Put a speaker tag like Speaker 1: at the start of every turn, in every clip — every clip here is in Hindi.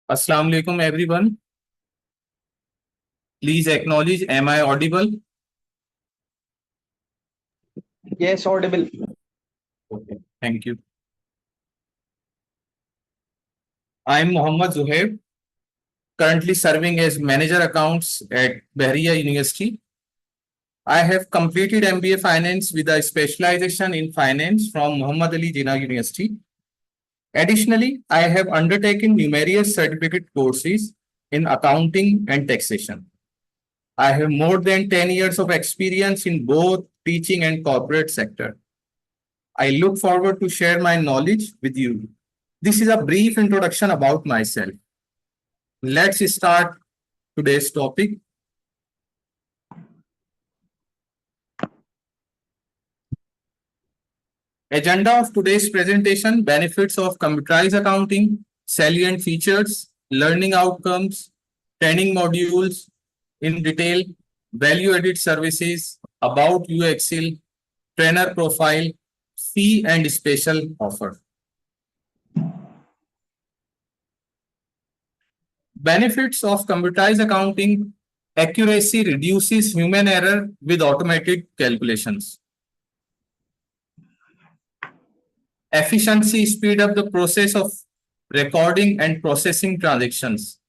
Speaker 1: Assalamu alaikum everyone. Please acknowledge, am I audible?
Speaker 2: Yes, audible.
Speaker 1: Okay, thank you. I am Mohammad Zuhaib, currently serving as Manager Accounts at Bahria University. I have completed MBA Finance with a specialization in finance from Muhammad Ali Jinnah University. Additionally, I have undertaken numerous certificate courses in accounting and taxation. I have more than 10 years of experience in both teaching and corporate sector. I look forward to share my knowledge with you. This is a brief introduction about myself. Let's start today's topic. Agenda of today's presentation: benefits of computerized accounting, salient features, learning outcomes, training modules in detail, value-added services, about UXL, trainer profile, fee and special offer. Benefits of computerized accounting: accuracy reduces human error with automated calculations. Efficiency speed up the process of recording and processing transactions.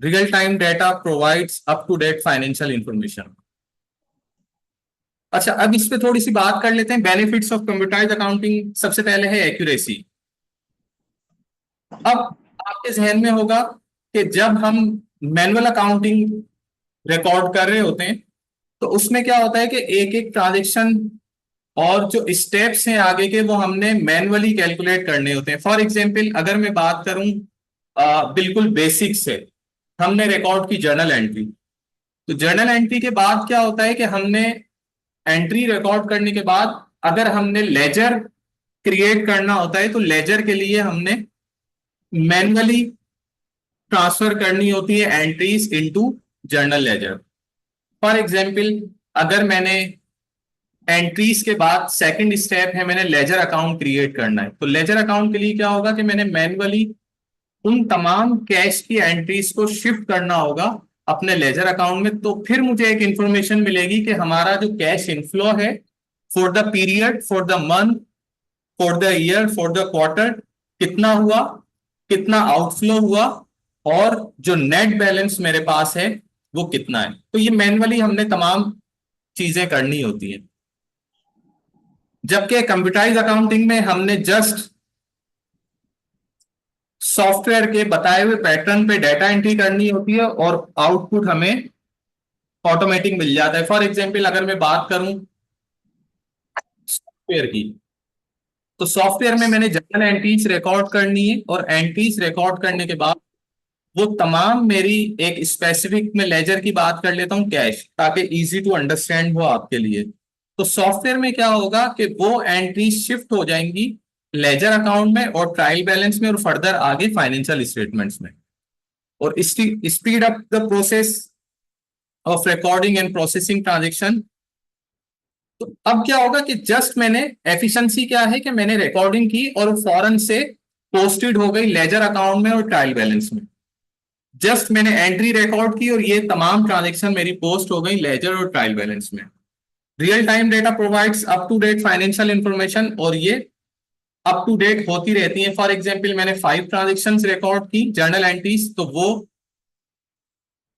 Speaker 1: Real-time data provides up-to-date financial information. अच्छा, अब इस पे थोड़ी सी बात कर लेते हैं. Benefits of computerised accounting. सबसे पहले है एक्यूरेसी. अब आपके जहन में होगा कि जब हम मैनुअल अकाउंटिंग रिकॉर्ड कर रहे होते हैं तो उसमें क्या होता है कि एक एक ट्रांजेक्शन और जो स्टेप्स हैं आगे के वो हमने मैनुअली कैलकुलेट करने होते हैं. फॉर एग्जांपल अगर मैं बात करूं बिल्कुल बेसिक से, हमने रिकॉर्ड की जर्नल एंट्री. तो जर्नल एंट्री के बाद क्या होता है कि हमने एंट्री रिकॉर्ड करने के बाद अगर हमने लेजर क्रिएट करना होता है तो लेजर के लिए हमने मैनुअली ट्रांसफर करनी होती है entries into journal ledger. For example अगर मैंने एंट्रीज के बाद सेकंड स्टेप है मैंने लेजर अकाउंट क्रिएट करना है, तो लेजर अकाउंट के लिए क्या होगा कि मैंने मैनुअली उन तमाम कैश की एंट्रीज को शिफ्ट करना होगा अपने लेजर अकाउंट में. तो फिर मुझे एक इंफॉर्मेशन मिलेगी कि हमारा जो कैश इनफ्लो है for the period, for the month, for the year, for the quarter कितना हुआ, कितना आउटफ्लो हुआ और जो नेट बैलेंस मेरे पास है वो कितना है. तो ये मैनुअली हमने तमाम चीजें करनी होती हैं. जबकि कंप्यूटराइज अकाउंटिंग में हमने जस्ट सॉफ्टवेयर के बताए हुए पैटर्न पे डाटा एंट्री करनी होती है और आउटपुट हमें ऑटोमेटिक मिल जाता है. फॉर एग्जांपल अगर मैं बात करूं सॉफ्टवेयर की, तो सॉफ्टवेयर में मैंने जर्नल एंट्रीज रिकॉर्ड करनी है और एंट्रीज रिकॉर्ड करने के बाद वो तमाम मेरी एक स्पेसिफिक में लेजर की बात कर लेता हूं कैश, ताकि इजी टू अंडरस्टैंड हो आपके लिए. तो सॉफ्टवेयर में क्या होगा कि वो एंट्री शिफ्ट हो जाएंगी लेजर अकाउंट में और ट्रायल बैलेंस में और फर्दर आगे फाइनेंशियल स्टेटमेंट्स में. और speed up the process of recording and processing transaction. तो अब क्या होगा कि जस्ट मैंने एफिशिएंसी क्या है कि मैंने रिकॉर्डिंग की और फौरन से पोस्टेड हो गई लेजर अकाउंट में और ट्रायल बैलेंस में. जस्ट मैंने एंट्री रिकॉर्ड की और ये तमाम ट्रांजेक्शन मेरी पोस्ट हो गई लेजर और ट्रायल बैलेंस में. Real time data provides up to date financial information और ये अप टू डेट होती रहती है. फॉर एग्जांपल मैंने 5 ट्रांजेक्शंस रिकॉर्ड की जर्नल एंट्रीज, तो वो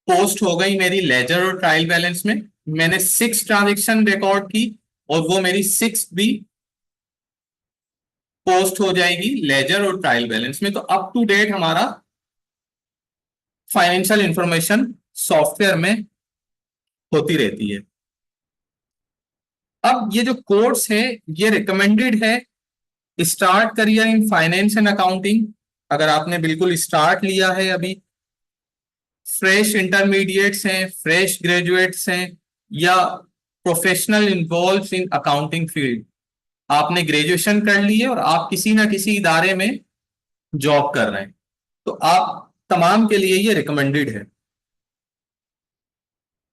Speaker 1: पोस्ट हो गई मेरी लेजर और ट्रायल बैलेंस में. मैंने 6 ट्रांजेक्शन रिकॉर्ड की और वो मेरी 6 भी पोस्ट हो जाएगी लेजर और ट्रायल बैलेंस में. तो अप टू डेट हमारा फाइनेंशियल इंफॉर्मेशन सॉफ्टवेयर में होती रहती है. अब ये जो कोर्स है ये रिकमेंडेड है start career in finance and accounting. अगर आपने बिल्कुल स्टार्ट लिया है, अभी फ्रेश इंटरमीडिएट्स हैं, फ्रेश ग्रेजुएट्स हैं या professional involve in accounting field, आपने ग्रेजुएशन कर ली है और आप किसी ना किसी इदारे में जॉब कर रहे हैं, तो आप तमाम के लिए ये रिकमेंडेड है.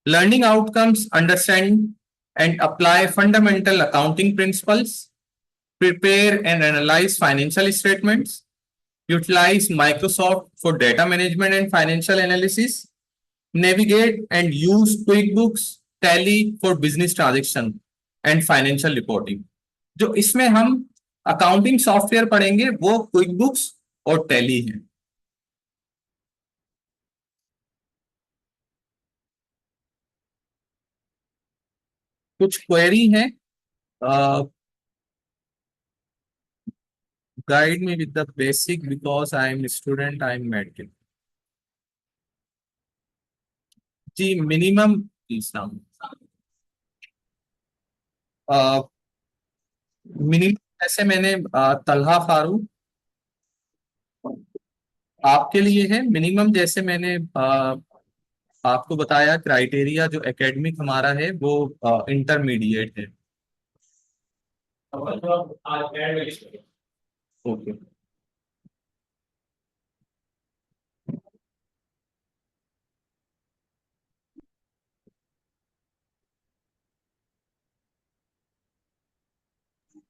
Speaker 1: Learning outcomes: understand and apply fundamental accounting principles, prepare and analyze financial statements, utilize Microsoft for data management and financial analysis, navigate and use QuickBooks Tally for business transaction and financial reporting। जो इसमें हम अकाउंटिंग सॉफ्टवेयर पढ़ेंगे वो क्विकबुक्स और टैली है। कुछ क्वेरी है, guide me with the basic because I am student, I am medical. जी मिनिमम मिनिमम जैसे मैंने तलहा फारूक आपके लिए है मिनिमम, जैसे मैंने आपको बताया क्राइटेरिया जो एकेडमिक हमारा है वो इंटरमीडिएट है। ओके,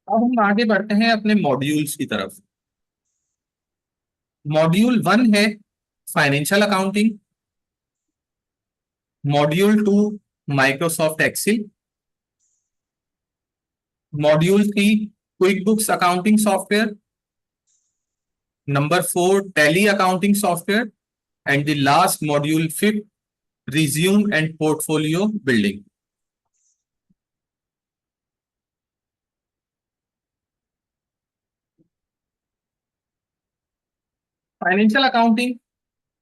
Speaker 1: अब हम आगे बढ़ते हैं अपने मॉड्यूल्स की तरफ। मॉड्यूल 1 है financial accounting, module 2 Microsoft Excel, module 3 QuickBooks accounting software, number 4 Tally accounting software, and the last module 5 resume and portfolio building. Financial accounting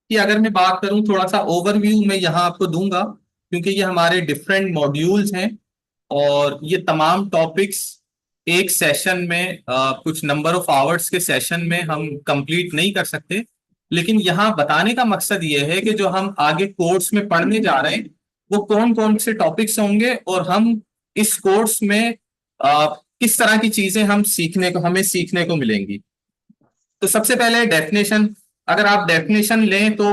Speaker 1: की अगर मैं बात करूं, थोड़ा सा ओवरव्यू मैं यहाँ आपको दूंगा क्योंकि ये हमारे डिफरेंट मॉड्यूल्स हैं और ये तमाम टॉपिक्स एक सेशन में कुछ नंबर ऑफ आवर्स के सेशन में हम कंप्लीट नहीं कर सकते। लेकिन यहाँ बताने का मकसद ये है कि जो हम आगे कोर्स में पढ़ने जा रहे हैं वो कौन कौन से टॉपिक्स होंगे और हम इस कोर्स में किस तरह की चीजें हमें सीखने को मिलेंगी। तो सबसे पहले डेफिनेशन, अगर आप डेफिनेशन लें तो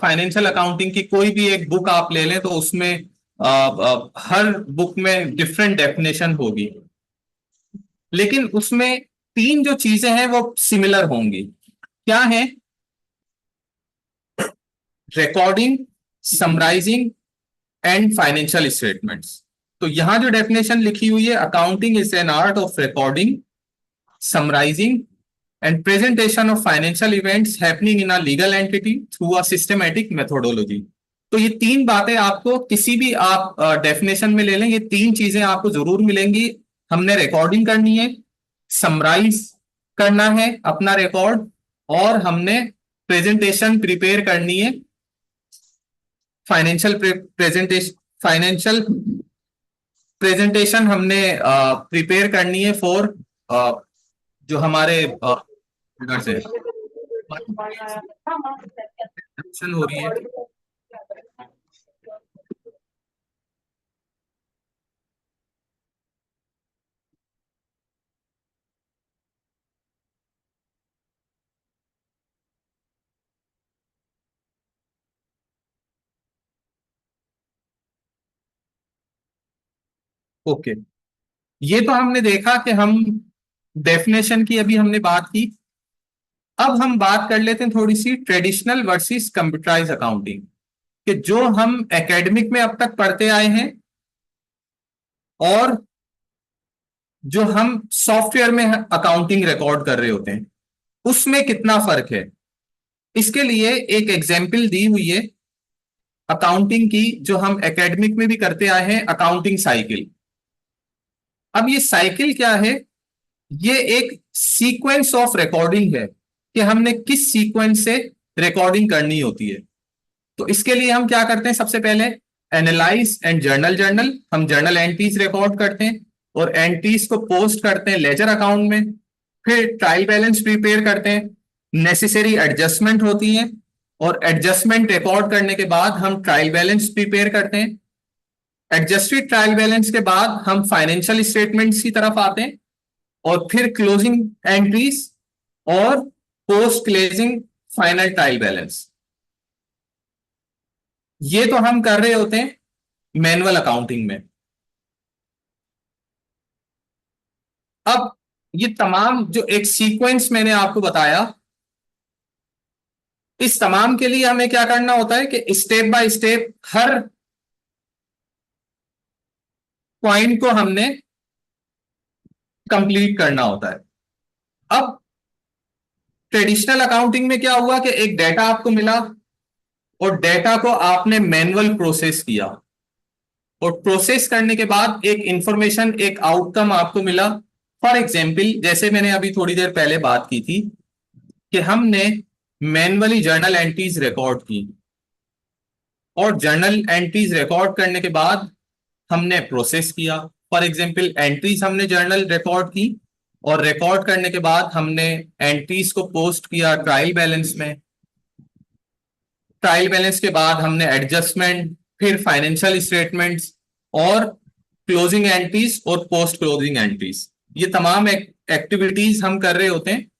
Speaker 1: फाइनेंशियल अकाउंटिंग की कोई भी एक बुक आप ले लें तो उसमें हर बुक में डिफरेंट डेफिनेशन होगी, लेकिन उसमें तीन जो चीजें हैं वो सिमिलर होंगी। क्या है? Recording, summarising and financial statements. तो यहां जो डेफिनेशन लिखी हुई है, accounting is an art of recording, summarising and presentation of financial events happening in a legal entity through a systematic methodology। तो ये तीन बातें आपको किसी भी आप डेफिनेशन में ले लें, ये तीन चीजें आपको जरूर मिलेंगी। हमने रिकॉर्डिंग करनी है, समराइज करना है अपना रिकॉर्ड, और हमने प्रेजेंटेशन प्रिपेयर करनी है, फाइनेंशियल प्रेजेंटेशन हमने प्रिपेयर करनी है फॉर जो हमारे इधर से एक्शन हो रही है। ओके, ये तो हमने देखा कि हम डेफिनेशन की अभी हमने बात की। अब हम बात कर लेते हैं थोड़ी सी ट्रेडिशनल वर्सेस कंप्यूटराइज अकाउंटिंग, कि जो हम एकेडमिक में अब तक पढ़ते आए हैं और जो हम सॉफ्टवेयर में अकाउंटिंग रिकॉर्ड कर रहे होते हैं उसमें कितना फर्क है। इसके लिए एक एग्जाम्पल दी हुई है अकाउंटिंग की जो हम एकेडमिक में भी करते आए हैं, अकाउंटिंग साइकिल। अब ये साइकिल क्या है? ये एक सीक्वेंस ऑफ रिकॉर्डिंग है कि हमने किस सीक्वेंस से रिकॉर्डिंग करनी होती है। तो इसके लिए हम क्या करते हैं, सबसे पहले एनालाइज एंड जर्नल हम जर्नल एंट्रीज रिकॉर्ड करते हैं और एंट्रीज को पोस्ट करते हैं लेजर अकाउंट में। फिर ट्रायल बैलेंस प्रिपेयर करते हैं, नेसेसरी एडजस्टमेंट होती हैं और एडजस्टमेंट रिकॉर्ड करने के बाद हम ट्रायल बैलेंस प्रिपेयर करते हैं। एडजस्टेड ट्रायल बैलेंस के बाद हम फाइनेंशियल स्टेटमेंट्स की तरफ आते हैं और फिर क्लोजिंग एंट्रीज और post closing final trial balance. ये तो हम कर रहे होते हैं मैनुअल अकाउंटिंग में। अब ये तमाम जो एक सीक्वेंस मैंने आपको बताया, इस तमाम के लिए हमें क्या करना होता है कि step by step her point को हमने कंप्लीट करना होता है। अब ट्रेडिशनल अकाउंटिंग में क्या हुआ कि एक डेटा आपको मिला और डेटा को आपने मैनुअल प्रोसेस किया, और प्रोसेस करने के बाद एक इंफॉर्मेशन, एक आउटकम आपको मिला। फॉर एग्जाम्पल, जैसे मैंने अभी थोड़ी देर पहले बात की थी कि हमने मैनुअली जर्नल एंट्रीज रिकॉर्ड की, और जर्नल एंट्रीज रिकॉर्ड करने के बाद हमने प्रोसेस किया। फॉर एग्जाम्पल, एंट्रीज हमने जर्नल रिकॉर्ड की, और रिकॉर्ड करने के बाद हमने एंट्रीज को पोस्ट किया ट्रायल बैलेंस में। ट्रायल बैलेंस के बाद हमने एडजस्टमेंट, फिर फाइनेंशियल स्टेटमेंट्स, और क्लोजिंग एंट्रीज और पोस्ट क्लोजिंग एंट्रीज, ये तमाम एक्टिविटीज हम कर रहे होते हैं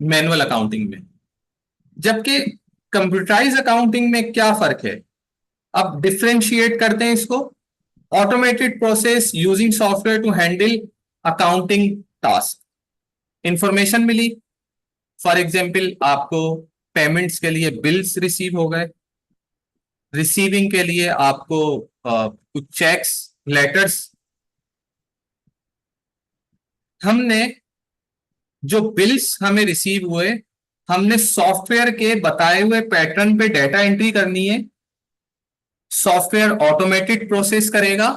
Speaker 1: मैनुअल अकाउंटिंग में। जबकि कंप्यूटराइज अकाउंटिंग में क्या फर्क है, अब डिफ्रेंशिएट करते हैं इसको। Automated process using software to handle accounting task. Information मिली, फॉर एग्जाम्पल आपको पेमेंट्स के लिए बिल्स रिसीव हो गए, रिसीविंग के लिए आपको कुछ चेक्स, लेटर्स, हमने जो बिल्स हमें रिसीव हुए, हमने सॉफ्टवेयर के बताए हुए पैटर्न पे डेटा एंट्री करनी है। सॉफ्टवेयर ऑटोमेटेड प्रोसेस करेगा,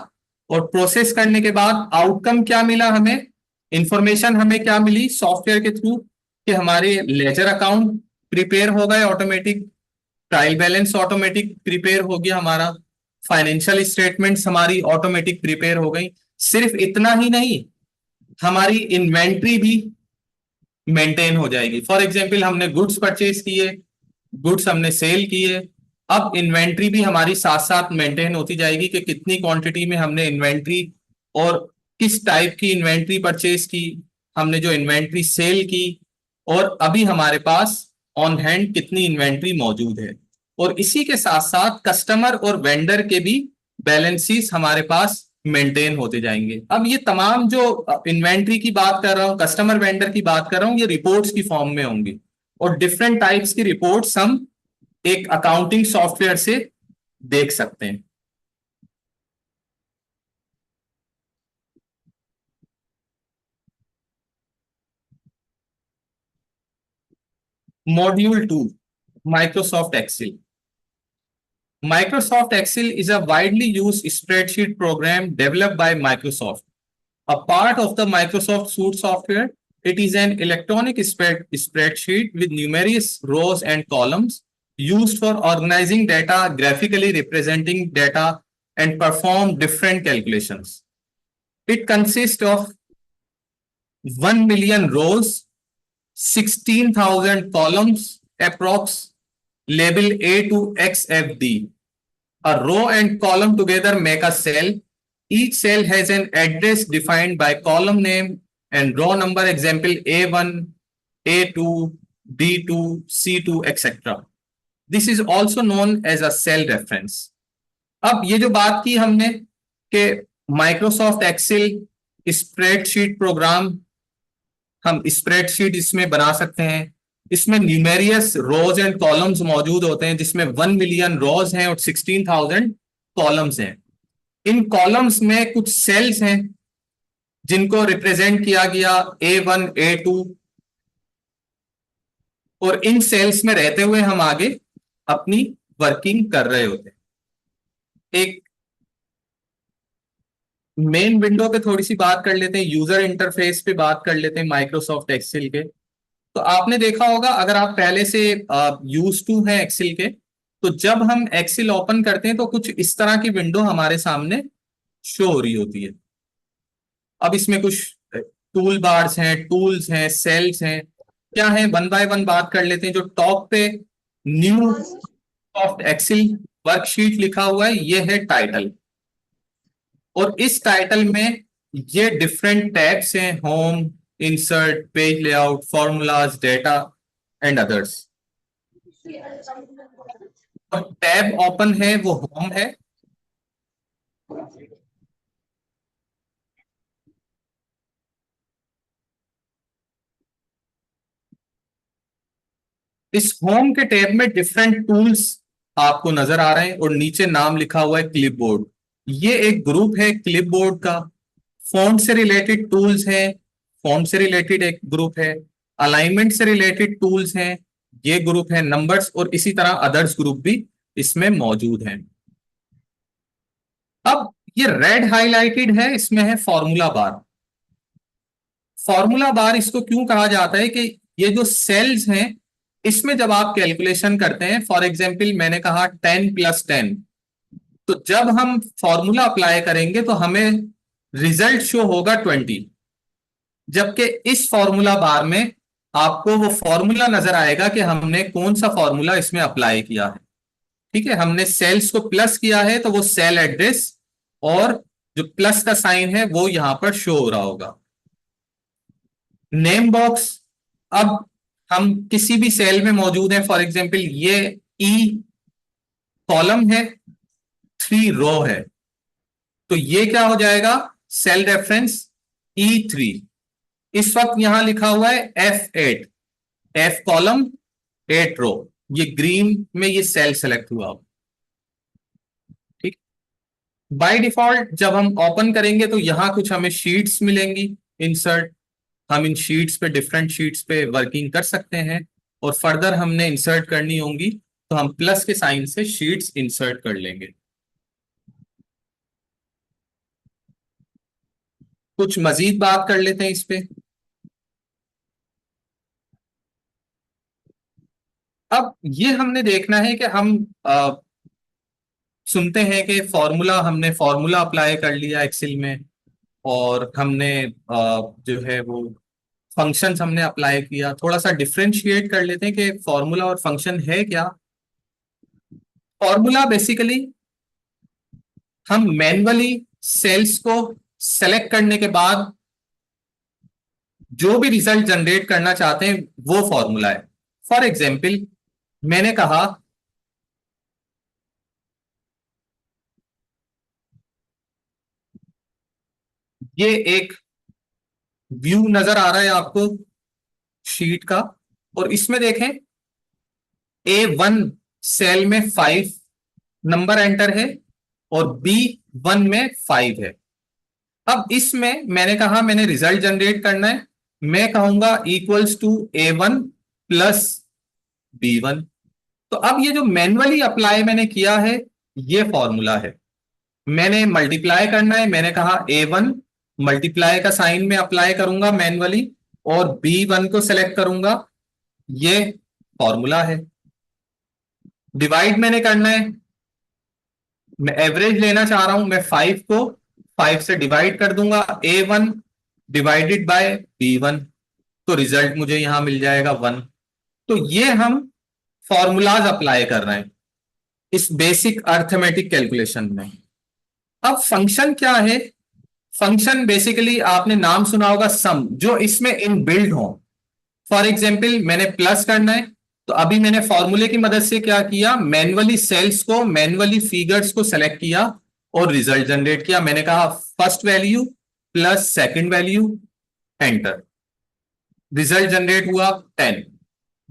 Speaker 1: और प्रोसेस करने के बाद आउटकम क्या मिला हमें, इंफॉर्मेशन हमें क्या मिली सॉफ्टवेयर के थ्रू, कि हमारे लेजर अकाउंट प्रिपेयर हो गए automatic, trial balance automatic prepare हो गया हमारा, फाइनेंशियल स्टेटमेंट्स हमारी ऑटोमेटिक प्रिपेयर हो गई। सिर्फ इतना ही नहीं, हमारी इन्वेंट्री भी मेंटेन हो जाएगी। फॉर एग्जांपल, हमने गुड्स परचेज किए, गुड्स हमने सेल किए, अब इन्वेंट्री भी हमारी साथ साथ मेंटेन होती जाएगी कि कितनी क्वांटिटी में हमने इन्वेंट्री, और किस टाइप की इन्वेंट्री परचेज की, हमने जो इन्वेंट्री सेल की, और अभी हमारे पास ऑन हैंड कितनी इन्वेंट्री मौजूद है। और इसी के साथ साथ कस्टमर और वेंडर के भी बैलेंस शीट हमारे पास मेंटेन होते जाएंगे। अब ये तमाम जो इन्वेंट्री की बात कर रहा हूं, कस्टमर वेंडर की बात कर रहा हूं, ये रिपोर्ट्स की फॉर्म में होंगी, और डिफरेंट टाइप्स की रिपोर्ट्स हम एक अकाउंटिंग सॉफ्टवेयर से देख सकते हैं। Module 2, Microsoft Excel. Microsoft Excel is a widely used spreadsheet program developed by Microsoft. A part of the Microsoft Suite software, it is an electronic spreadsheet with numerous rows and columns used for organizing data, graphically representing data, and perform different calculations. It consists of 1 million rows, 16,000 columns, approx label A to XFD. A row and column together make a cell. Each cell has an address defined by column name and row number, example A1, A2, B2, C2, etc. This is also known as a cell reference. अब ये जो बात की हमने कि माइक्रोसॉफ्ट एक्सेल स्प्रेडशीट प्रोग्राम, हम स्प्रेडशीट इसमें बना सकते हैं। इसमें न्यूमेरियस रोज एंड कॉलम्स मौजूद होते हैं, जिसमें 1 मिलियन रोज हैं और 16,000 कॉलम्स हैं। इन कॉलम्स में कुछ सेल्स हैं जिनको रिप्रेजेंट किया गया A1, A2, और इन सेल्स में रहते हुए हम आगे अपनी वर्किंग कर रहे होते हैं। एक मेन विंडो पे थोड़ी सी बात कर लेते हैं, यूजर इंटरफेस पे बात कर लेते हैं माइक्रोसॉफ्ट एक्सेल के। तो आपने देखा होगा, अगर आप पहले से यूज टू हैं एक्सेल के, तो जब हम एक्सेल ओपन करते हैं तो कुछ इस तरह की विंडो हमारे सामने शो हो रही होती है। अब इसमें कुछ टूल बार्स हैं, टूल्स हैं, सेल्स हैं, क्या है वन बाय वन बात कर लेते हैं। जो टॉप पे न्यू सॉफ्ट एक्सेल वर्कशीट लिखा हुआ है, ये है टाइटल, और इस टाइटल में ये डिफरेंट टैब्स हैं, home, insert, page layout, formulas, data and others. और टैब ओपन है वो होम है, इस होम के टैब में डिफरेंट टूल्स आपको नजर आ रहे हैं और नीचे नाम लिखा हुआ है क्लिपबोर्ड। ये एक ग्रुप है क्लिपबोर्ड का। फॉन्ट से रिलेटेड टूल्स हैं, फॉन्ट से रिलेटेड एक ग्रुप है। अलाइनमेंट से रिलेटेड टूल्स हैं, ये ग्रुप है। नंबर्स और इसी तरह अदर्स ग्रुप भी इसमें मौजूद हैं। अब ये रेड हाईलाइटेड है, इसमें है फॉर्मूला बार। फॉर्मूला बार इसको क्यों कहा जाता है कि ये जो सेल्स हैं इसमें जब आप कैलकुलेशन करते हैं, फॉर एग्जाम्पल मैंने कहा 10+10, तो जब हम फॉर्मूला अप्लाई करेंगे तो हमें रिजल्ट शो होगा 20। जबकि इस फॉर्मूला बार में आपको वो फॉर्मूला नजर आएगा कि हमने कौन सा फॉर्मूला इसमें अप्लाई किया है। ठीक है, हमने सेल्स को प्लस किया है तो वो सेल एड्रेस और जो प्लस का साइन है वो यहां पर शो हो रहा होगा। नेम बॉक्स, अब हम किसी भी सेल में मौजूद है, फॉर एग्जांपल ये ई कॉलम है, 3 रो है, तो ये क्या हो जाएगा, सेल रेफरेंस E3। इस वक्त यहां लिखा हुआ है F8, F कॉलम 8 रो, ये ग्रीन में ये सेल सेलेक्ट हुआ। ठीक, बाय डिफॉल्ट जब हम ओपन करेंगे तो यहां कुछ हमें शीट्स मिलेंगी इंसर्ट। हम इन शीट्स पे, डिफरेंट शीट्स पे वर्किंग कर सकते हैं और फर्दर हमने इंसर्ट करनी होंगी तो हम प्लस के साइन से शीट्स इंसर्ट कर लेंगे। कुछ मजीद बात कर लेते हैं इस पे। अब ये हमने देखना है कि हम सुनते हैं कि फॉर्मूला, हमने फॉर्मूला अप्लाई कर लिया एक्सेल में और हमने जो है वो फंक्शंस हमने अप्लाई किया। थोड़ा सा डिफरेंशिएट कर लेते हैं कि फॉर्मूला और फंक्शन है क्या। फॉर्मूला बेसिकली हम मैन्युअली सेल्स को सेलेक्ट करने के बाद जो भी रिजल्ट जनरेट करना चाहते हैं वो फॉर्मूला है। फॉर एग्जाम्पल मैंने कहा ये एक व्यू नजर आ रहा है आपको शीट का, और इसमें देखें A1 सेल में 5 नंबर एंटर है और B1 में 5 है। अब इसमें मैंने कहा मैंने रिजल्ट जनरेट करना है, मैं कहूंगा equals to A1 plus B1। तो अब ये जो मैन्युअली अप्लाई मैंने किया है ये फॉर्मूला है। मैंने मल्टीप्लाई करना है, मैंने कहा A1 मल्टीप्लाई का साइन में अप्लाई करूंगा मैन्युअली और B1 को सेलेक्ट करूंगा, ये फॉर्मूला है। डिवाइड मैंने करना है, मैं एवरेज लेना चाह रहा हूं, मैं 5 को 5 से डिवाइड कर दूंगा, A1 डिवाइडेड बाय B1, तो रिजल्ट मुझे यहां मिल जाएगा 1। तो ये हम फॉर्मूलाज अप्लाई कर रहे हैं इस बेसिक अर्थमेटिक कैलकुलेशन में। अब फंक्शन क्या है, फंक्शन बेसिकली आपने नाम सुना होगा सम, जो इसमें इनबिल्ड हो। फॉर एग्जाम्पल मैंने प्लस करना है तो अभी मैंने फॉर्मूले की मदद से क्या किया, मैन्युअली सेल्स को, मैन्युअली फिगर्स को सेलेक्ट किया और रिजल्ट जनरेट किया। मैंने कहा first value plus second value, enter, result generate हुआ 10।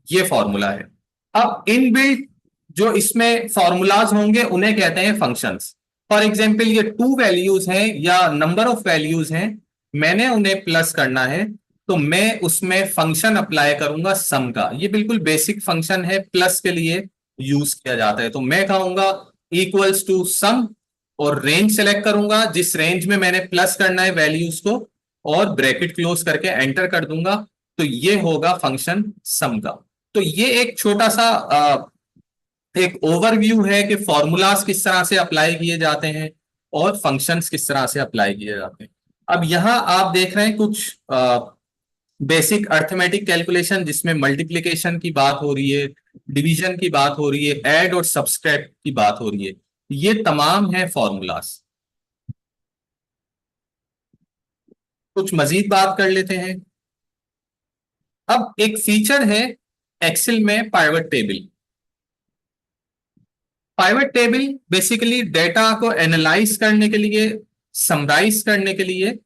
Speaker 1: ये फॉर्मूला है। अब इनबिल्ट जो इसमें फॉर्मूलाज होंगे उन्हें कहते हैं फंक्शंस। फॉर एग्जाम्पल ये 2 वैल्यूज हैं या नंबर ऑफ वैल्यूज हैं, मैंने उन्हें प्लस करना है तो मैं उसमें फंक्शन अप्लाई करूंगा सम का। ये बिल्कुल बेसिक फंक्शन है, प्लस के लिए यूज किया जाता है। तो मैं कहूंगा इक्वल्स टू सम और रेंज सेलेक्ट करूंगा जिस रेंज में मैंने प्लस करना है वैल्यूज को, और ब्रैकेट क्लोज करके एंटर कर दूंगा, तो ये होगा फंक्शन सम का। तो ये एक छोटा सा एक ओवरव्यू है कि फॉर्मूलाज किस तरह से अप्लाई किए जाते हैं और फंक्शंस किस तरह से अप्लाई किए जाते हैं। अब यहां आप देख रहे हैं कुछ बेसिक अर्थमेटिक कैलकुलेशन जिसमें मल्टीप्लिकेशन की बात हो रही है, डिवीजन की बात हो रही है, ऐड और सब्सट्रैक्ट की बात हो रही है, ये तमाम है फॉर्मूलाज। कुछ मजीद बात कर लेते हैं। अब एक फीचर है एक्सेल में pivot table. Pivot table basically data को एनालाइज करने के लिए, समराइज करने के लिए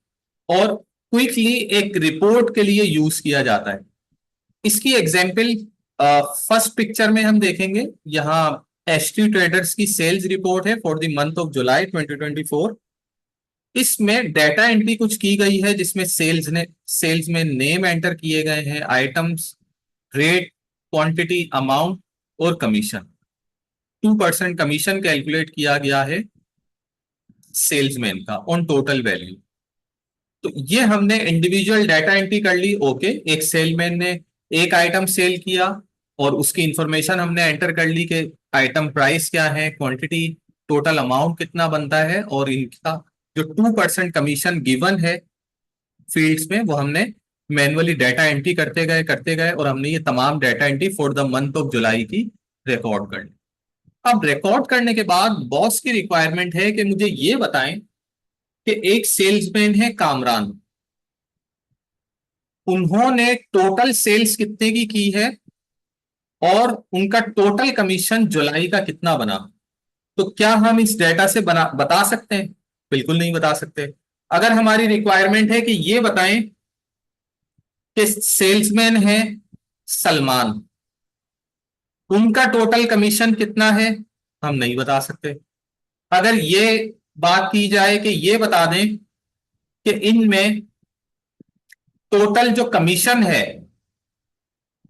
Speaker 1: और क्विकली एक रिपोर्ट के लिए यूज किया जाता है। इसकी एग्जाम्पल फर्स्ट पिक्चर में हम देखेंगे यहाँ एचटी ट्रेडर्स की सेल्स रिपोर्ट है for the month of July 2024। इसमें डेटा एंट्री कुछ की गई है जिसमें सेल्स में नेम एंटर किए गए हैं, आइटम्स, रेट, क्वांटिटी, अमाउंट और कमीशन। 2% कमीशन कैलकुलेट किया गया है सेल्समैन का ऑन टोटल वैल्यू। तो ये हमने इंडिविजुअल डाटा एंट्री कर ली। ओके, एक सेलमैन ने एक आइटम सेल किया और उसकी इंफॉर्मेशन हमने एंटर कर ली कि आइटम प्राइस क्या है, क्वांटिटी, टोटल अमाउंट कितना बनता है और इनका जो 2% कमीशन गिवन है फील्ड्स में वो हमने मैनुअली डाटा एंट्री करते गए और हमने ये तमाम data entry for the month of July की रिकॉर्ड कर ली। अब रिकॉर्ड करने के बाद बॉस की रिक्वायरमेंट है कि मुझे ये बताएं कि एक सेल्समैन है कामरान, उन्होंने टोटल सेल्स कितने की है और उनका टोटल कमीशन जुलाई का कितना बना। तो क्या हम इस डेटा से बता सकते हैं? बिल्कुल नहीं बता सकते। अगर हमारी रिक्वायरमेंट है कि ये बताएं कि सेल्समैन है सलमान, उनका टोटल कमीशन कितना है, हम नहीं बता सकते। अगर ये बात की जाए कि ये बता दें कि इनमें टोटल जो कमीशन है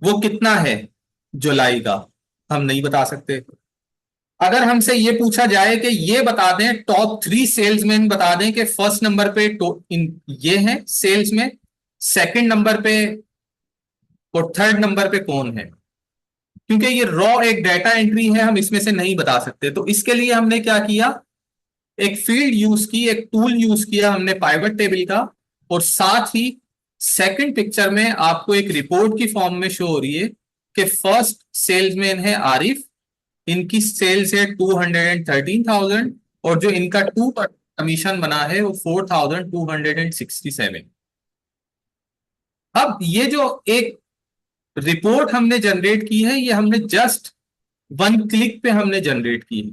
Speaker 1: वो कितना है जुलाई का, हम नहीं बता सकते। अगर हमसे ये पूछा जाए कि ये बता दें टॉप 3 सेल्समैन बता दें कि फर्स्ट नंबर पे ये है सेल्स में, सेकंड नंबर पे और थर्ड नंबर पे कौन है, क्योंकि ये रॉ एक डाटा एंट्री है, हम इसमें से नहीं बता सकते। तो इसके लिए हमने क्या किया, एक फील्ड यूज की, एक टूल यूज किया हमने पाइवट टेबल का, और साथ ही सेकंड पिक्चर में आपको एक रिपोर्ट की फॉर्म में शो हो रही है कि फर्स्ट सेल्समैन है आरिफ, इनकी सेल्स है 213,000 और जो इनका 2% कमीशन बना है वो 4,267। अब ये जो एक रिपोर्ट हमने जनरेट की है ये हमने जस्ट 1 क्लिक पे हमने जनरेट की है,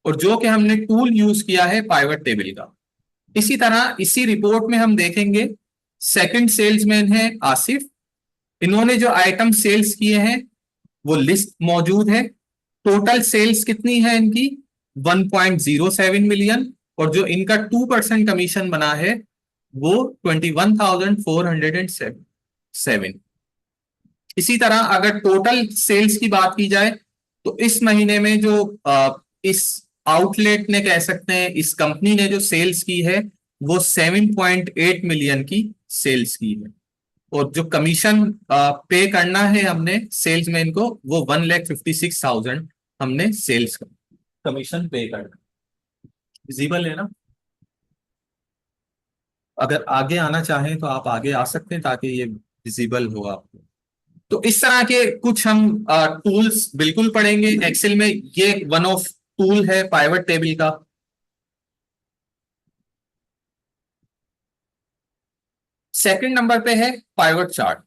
Speaker 1: और जो कि हमने टूल यूज किया है पाइवट टेबल का। इसी तरह इसी रिपोर्ट में हम देखेंगे सेकंड सेल्समैन है आसिफ, इन्होंने जो आइटम सेल्स किए हैं वो लिस्ट मौजूद है। टोटल सेल्स कितनी है इनकी 1.07 मिलियन, और जो इनका 2% कमीशन बना है वो 21,407। इसी तरह अगर टोटल सेल्स की बात की जाए तो इस महीने में जो इस आउटलेट ने कह सकते हैं इस कंपनी ने जो सेल्स की है वो 7.8 मिलियन की सेल्स की है, और जो कमीशन पे करना है हमने सेल्समैन को वो 1,56,000 हमने सेल्स का कमीशन पे करना। विजिबल है ना? अगर आगे आना चाहें तो आप आगे आ सकते हैं ताकि ये विजिबल हो आपको। तो इस तरह के कुछ हम टूल्स बिल्कुल पढ़ेंगे एक्सेल में। ये वन ऑफ टूल है पाइवट टेबल का। सेकंड नंबर पे है pivot chart.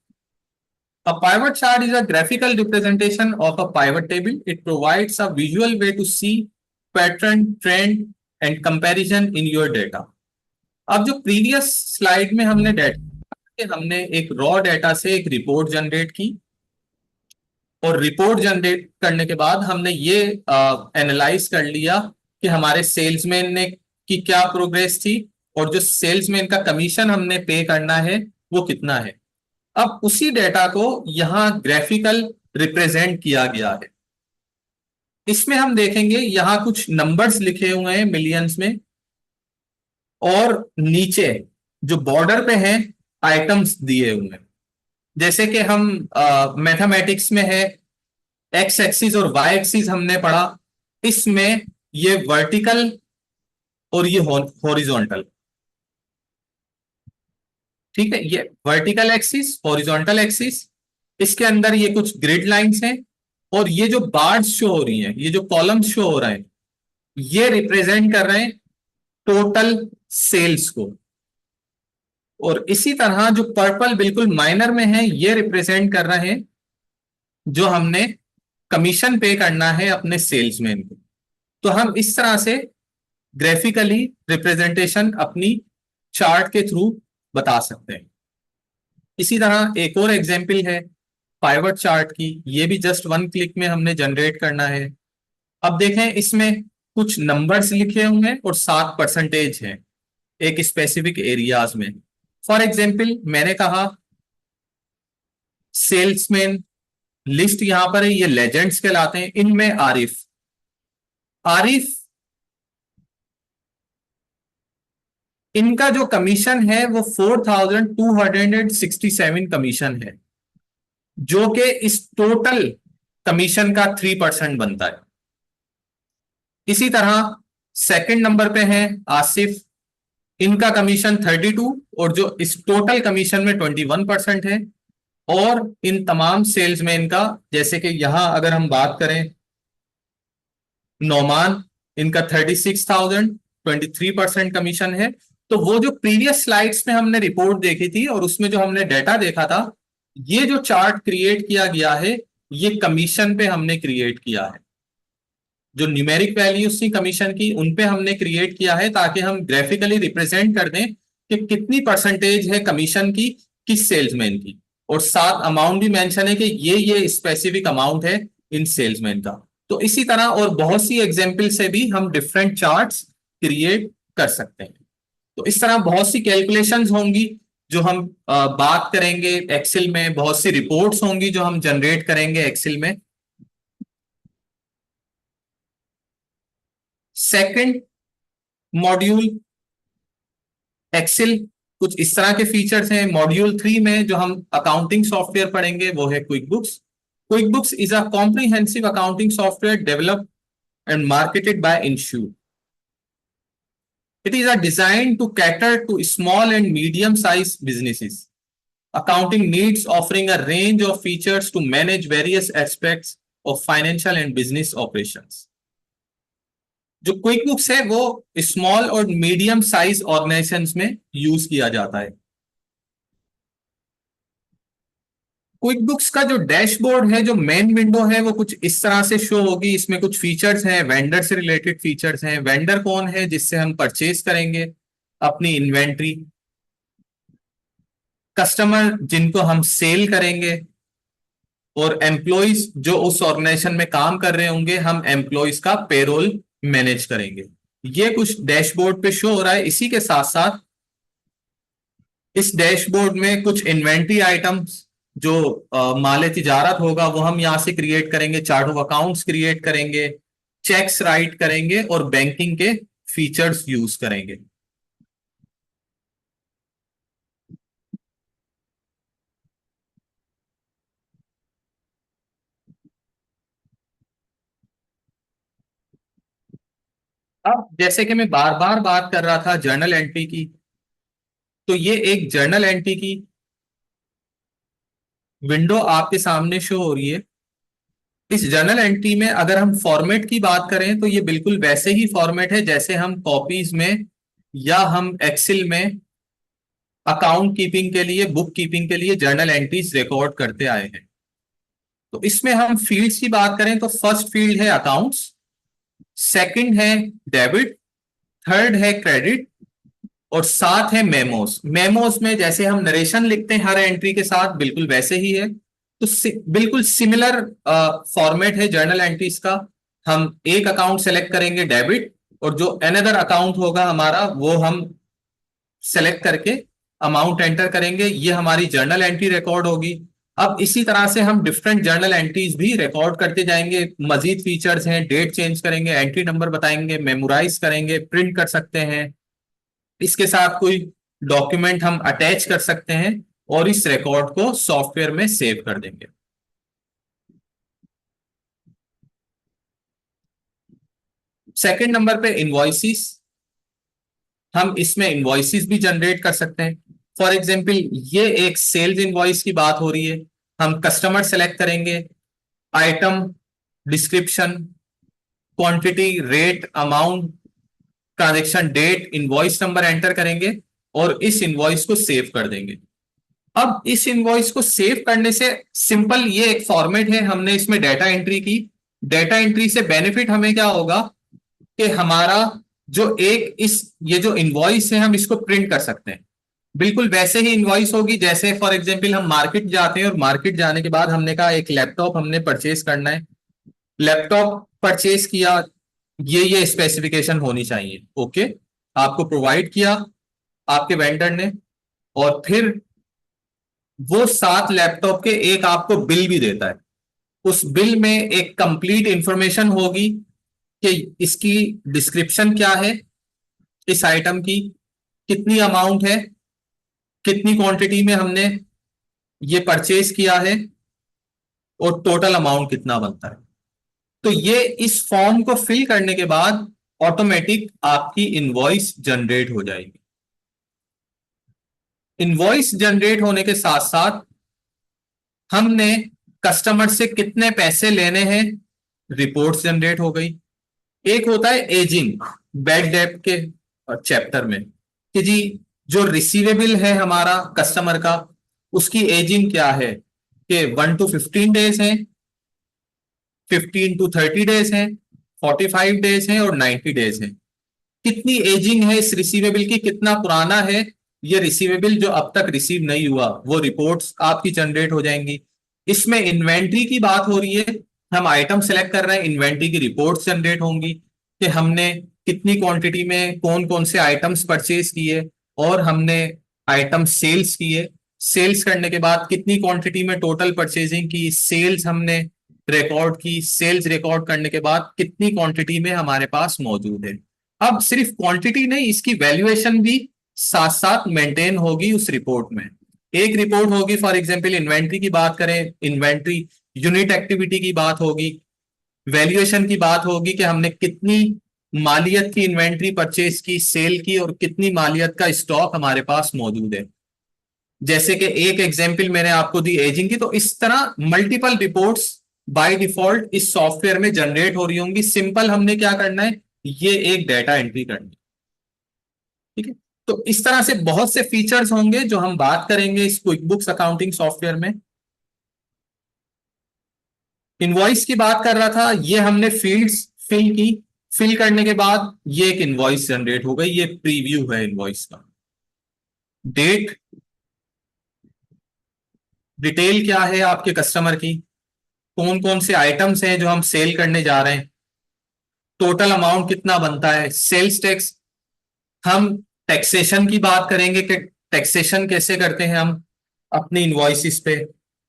Speaker 1: A pivot chart is a graphical representation of a pivot table. It provides a visual way to see pattern, trend and comparison in your data. अब जो प्रीवियस स्लाइड में हमने हमने एक रॉ डेटा से एक रिपोर्ट जनरेट की, और रिपोर्ट जनरेट करने के बाद हमने ये एनालाइज कर लिया कि हमारे सेल्समैन ने की क्या प्रोग्रेस थी और जो सेल्समैन का कमीशन हमने पे करना है वो कितना है। अब उसी डेटा को यहां ग्राफिकल रिप्रेजेंट किया गया है। इसमें हम देखेंगे यहां कुछ नंबर्स लिखे हुए हैं मिलियंस में, और नीचे जो बॉर्डर पे हैं आइटम्स दिए हुए हैं। जैसे कि हम मैथमेटिक्स में है एक्स एक्सिस और वाई एक्सिस हमने पढ़ा, इसमें ये वर्टिकल और ये हॉरिजॉन्टल, ठीक है, ये वर्टिकल एक्सिस, हॉरिजॉन्टल एक्सिस, इसके अंदर ये कुछ ग्रिड लाइंस हैं, और ये जो बार्स शो हो रही हैं, ये जो कॉलम्स शो हो रहे हैं, ये रिप्रेजेंट कर रहे हैं टोटल सेल्स को। और इसी तरह जो पर्पल बिल्कुल माइनर में है ये रिप्रेजेंट कर रहे हैं जो हमने कमीशन पे करना है अपने सेल्समैन को। तो हम इस तरह से ग्राफिकली रिप्रेजेंटेशन अपनी चार्ट के थ्रू बता सकते हैं। इसी तरह एक और एग्जाम्पल है पाइवट चार्ट की, ये भी जस्ट 1 क्लिक में हमने जनरेट करना है। अब देखें इसमें कुछ नंबर्स लिखे हुए हैं और 7% है एक स्पेसिफिक एरियाज में। फॉर एग्जाम्पल मैंने कहा सेल्समैन लिस्ट यहां पर है, ये लेजेंड्स कहलाते हैं, इनमें आरिफ। आरिफ इनका जो कमीशन है वो 4267 कमीशन है, जो कि इस टोटल कमीशन का 3% बनता है। इसी तरह सेकंड नंबर पे है आसिफ, इनका कमीशन 32 और जो इस टोटल कमीशन में 21% है। और इन तमाम सेल्समैन का, जैसे कि यहां अगर हम बात करें नौमान, इनका 36,000, 23% कमीशन है। तो वो जो प्रीवियस स्लाइड्स में हमने रिपोर्ट देखी थी और उसमें जो हमने डेटा देखा था, ये जो चार्ट क्रिएट किया गया है ये कमीशन पे हमने क्रिएट किया है। जो न्यूमेरिक वैल्यूज थी कमीशन की उन पे हमने क्रिएट किया है ताकि हम ग्राफिकली रिप्रेजेंट कर दें कि कितनी परसेंटेज है कमीशन की किस सेल्समैन की, और साथ अमाउंट भी मेंशन है कि ये स्पेसिफिक अमाउंट है इन सेल्समैन का। तो इसी तरह और बहुत सी एग्जाम्पल से भी हम डिफरेंट चार्ट्स क्रिएट कर सकते हैं। तो इस तरह बहुत सी कैलकुलेशंस होंगी जो हम बात करेंगे एक्सेल में, बहुत सी रिपोर्ट्स होंगी जो हम जनरेट करेंगे एक्सेल में। सेकंड मॉड्यूल एक्सेल कुछ इस तरह के फीचर्स हैं। मॉड्यूल 3 में जो हम अकाउंटिंग सॉफ्टवेयर पढ़ेंगे वो है QuickBooks. QuickBooks is a comprehensive accounting software developed and marketed by इंश्यूर। It is a designed to cater to small and medium-sized businesses. Accounting needs, offering a range of features to manage various aspects of financial and business operations. जो क्विक बुक्स है वो स्मॉल और मीडियम साइज ऑर्गेनाइजेशंस में यूज किया जाता है। क्विक बुक्स का जो डैशबोर्ड है, जो मेन विंडो है, वो कुछ इस तरह से शो होगी। इसमें कुछ फीचर्स हैं, वेंडर से रिलेटेड फीचर्स हैं। वेंडर कौन है? जिससे हम परचेज करेंगे अपनी इन्वेंट्री। कस्टमर जिनको हम सेल करेंगे, और एम्प्लॉइज जो उस ऑर्गेनाइजेशन में काम कर रहे होंगे, हम एम्प्लॉइज का पेरोल मैनेज करेंगे। ये कुछ डैशबोर्ड पे शो हो रहा है। इसी के साथ साथ इस डैशबोर्ड में कुछ इन्वेंट्री आइटम्स जो माले तिजारत होगा वो हम यहां से क्रिएट करेंगे, चार्ट ऑफ अकाउंट्स क्रिएट करेंगे, चेक्स राइट करेंगे और बैंकिंग के फीचर्स यूज करेंगे। अब जैसे कि मैं बार बार बात कर रहा था जर्नल एंट्री की, तो ये एक जर्नल एंट्री की विंडो आपके सामने शो हो रही है। इस जर्नल एंट्री में अगर हम फॉर्मेट की बात करें तो ये बिल्कुल वैसे ही फॉर्मेट है जैसे हम कॉपीज में या हम एक्सेल में अकाउंट कीपिंग के लिए, बुक कीपिंग के लिए जर्नल एंट्रीज रिकॉर्ड करते आए हैं। तो इसमें हम फील्ड्स की बात करें तो फर्स्ट फील्ड है अकाउंट्स, सेकंड है डेबिट, थर्ड है क्रेडिट और साथ है मेमोस। मेमोस में जैसे हम नरेशन लिखते हैं हर एंट्री के साथ, बिल्कुल वैसे ही है। तो बिल्कुल सिमिलर फॉर्मेट है जर्नल एंट्रीज का। हम एक अकाउंट सेलेक्ट करेंगे डेबिट, और जो अनदर अकाउंट होगा हमारा वो हम सेलेक्ट करके अमाउंट एंटर करेंगे। ये हमारी जर्नल एंट्री रिकॉर्ड होगी। अब इसी तरह से हम डिफरेंट जर्नल एंट्रीज भी रिकॉर्ड करते जाएंगे। मजीद फीचर्स हैं, डेट चेंज करेंगे, एंट्री नंबर बताएंगे, मेमोराइज करेंगे, प्रिंट कर सकते हैं, इसके साथ कोई डॉक्यूमेंट हम अटैच कर सकते हैं और इस रिकॉर्ड को सॉफ्टवेयर में सेव कर देंगे। सेकंड नंबर पे इनवॉइसेस, हम इसमें इनवॉइसेस भी जनरेट कर सकते हैं। फॉर एग्जांपल ये एक सेल्स इनवॉइस की बात हो रही है। हम कस्टमर सेलेक्ट करेंगे, item description, quantity, rate, amount, transaction date, invoice number enter करेंगे और इस इनवॉइस को सेव कर देंगे। अब इस इनवॉइस को सेव करने से सिंपल ये एक फॉर्मेट है, हमने इसमें डाटा एंट्री की। डाटा एंट्री से बेनिफिट हमें क्या होगा कि हमारा जो एक ये जो इनवॉइस है हम इसको प्रिंट कर सकते हैं। बिल्कुल वैसे ही इनवॉइस होगी जैसे फॉर एग्जांपल हम मार्केट जाते हैं और मार्केट जाने के बाद हमने कहा एक लैपटॉप हमने परचेज करना है, लैपटॉप परचेज किया, ये स्पेसिफिकेशन होनी चाहिए, ओके, आपको प्रोवाइड किया आपके वेंडर ने, और फिर वो 7 लैपटॉप के एक आपको बिल भी देता है। उस बिल में एक कंप्लीट इंफॉर्मेशन होगी कि इसकी डिस्क्रिप्शन क्या है, इस आइटम की कितनी अमाउंट है, कितनी क्वांटिटी में हमने ये परचेज किया है, और टोटल अमाउंट कितना बनता है। तो ये इस फॉर्म को फिल करने के बाद ऑटोमेटिक आपकी इनवॉइस जनरेट हो जाएगी। इनवॉइस जनरेट होने के साथ साथ हमने कस्टमर से कितने पैसे लेने हैं, रिपोर्ट्स जनरेट हो गई। एक होता है एजिंग, बैड डेब्ट के चैप्टर में, कि जी जो रिसीवेबल है हमारा कस्टमर का, उसकी एजिंग क्या है, कि 1 to 15 डेज है, 15 to 30 डेज है, 45 डेज है, और 90 डेज है। कितनी एजिंग है इस रिसीवेबल की, कितना पुराना है ये रिसीवेबल जो अब तक रिसीव नहीं हुआ, वो रिपोर्ट्स आपकी जनरेट हो जाएंगी। इसमें इन्वेंट्री की बात हो रही है, हम आइटम सेलेक्ट कर रहे हैं, इन्वेंट्री की रिपोर्ट्स जनरेट होंगी कि हमने कितनी क्वांटिटी में कौन कौन से आइटम्स परचेज किए, और हमने आइटम सेल्स किए, सेल्स करने के बाद कितनी क्वांटिटी में टोटल परचेजिंग की, सेल्स हमने रिकॉर्ड की, सेल्स रिकॉर्ड करने के बाद कितनी क्वांटिटी में हमारे पास मौजूद है। अब सिर्फ क्वांटिटी नहीं, इसकी वैल्यूएशन भी साथ साथ मेंटेन होगी उस रिपोर्ट में। एक रिपोर्ट होगी फॉर एग्जांपल इन्वेंट्री की बात करें, इन्वेंट्री यूनिट एक्टिविटी की बात होगी, वैल्यूएशन की बात होगी कि हमने कितनी मालियत की इन्वेंट्री परचेज की, सेल की, और कितनी मालियत का स्टॉक हमारे पास मौजूद है। जैसे कि एक एग्जांपल मैंने आपको दी एजिंग की, तो इस तरह मल्टीपल रिपोर्ट्स बाय डिफॉल्ट इस सॉफ्टवेयर में जनरेट हो रही होंगी। सिंपल हमने क्या करना है, ये एक डाटा एंट्री करनी है, ठीक है। तो इस तरह से बहुत से फीचर्स होंगे जो हम बात करेंगे इस क्विक बुक्स अकाउंटिंग सॉफ्टवेयर में। इनवॉइस की बात कर रहा था, ये हमने फील्ड्स फिल की, फिल करने के बाद ये एक इनवॉइस जनरेट हो गई, ये प्रीव्यू है इनवॉइस का। डेट, डिटेल क्या है आपके कस्टमर की, कौन कौन से आइटम्स हैं जो हम सेल करने जा रहे हैं, टोटल अमाउंट कितना बनता है, सेल्स टैक्स, हम टैक्सेशन की बात करेंगे कि टैक्सेशन कैसे करते हैं हम अपनी इनवॉइसिस पे,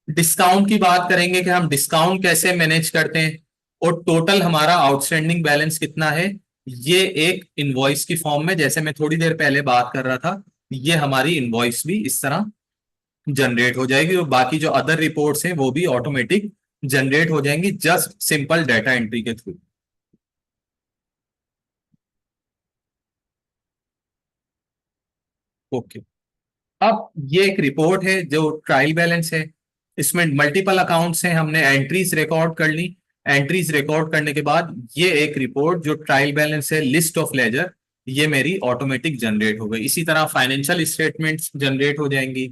Speaker 1: डिस्काउंट की बात करेंगे कि हम डिस्काउंट कैसे मैनेज करते हैं, और टोटल हमारा आउटस्टैंडिंग बैलेंस कितना है। ये एक इनवॉइस की फॉर्म में, जैसे मैं थोड़ी देर पहले बात कर रहा था, ये हमारी इनवॉइस भी इस तरह जनरेट हो जाएगी, और बाकी जो अदर रिपोर्ट्स हैं वो भी ऑटोमेटिक जनरेट हो जाएंगी जस्ट सिंपल डाटा एंट्री के थ्रू। ओके, अब ये एक रिपोर्ट है जो ट्रायल बैलेंस है, इसमें मल्टीपल अकाउंट्स हैं, हमने एंट्रीज रिकॉर्ड कर ली, एंट्रीज रिकॉर्ड करने के बाद ये एक रिपोर्ट जो ट्रायल बैलेंस है, लिस्ट ऑफ लेजर, ये मेरी ऑटोमेटिक जनरेट हो गई। इसी तरह फाइनेंशियल स्टेटमेंट्स जनरेट हो जाएंगी,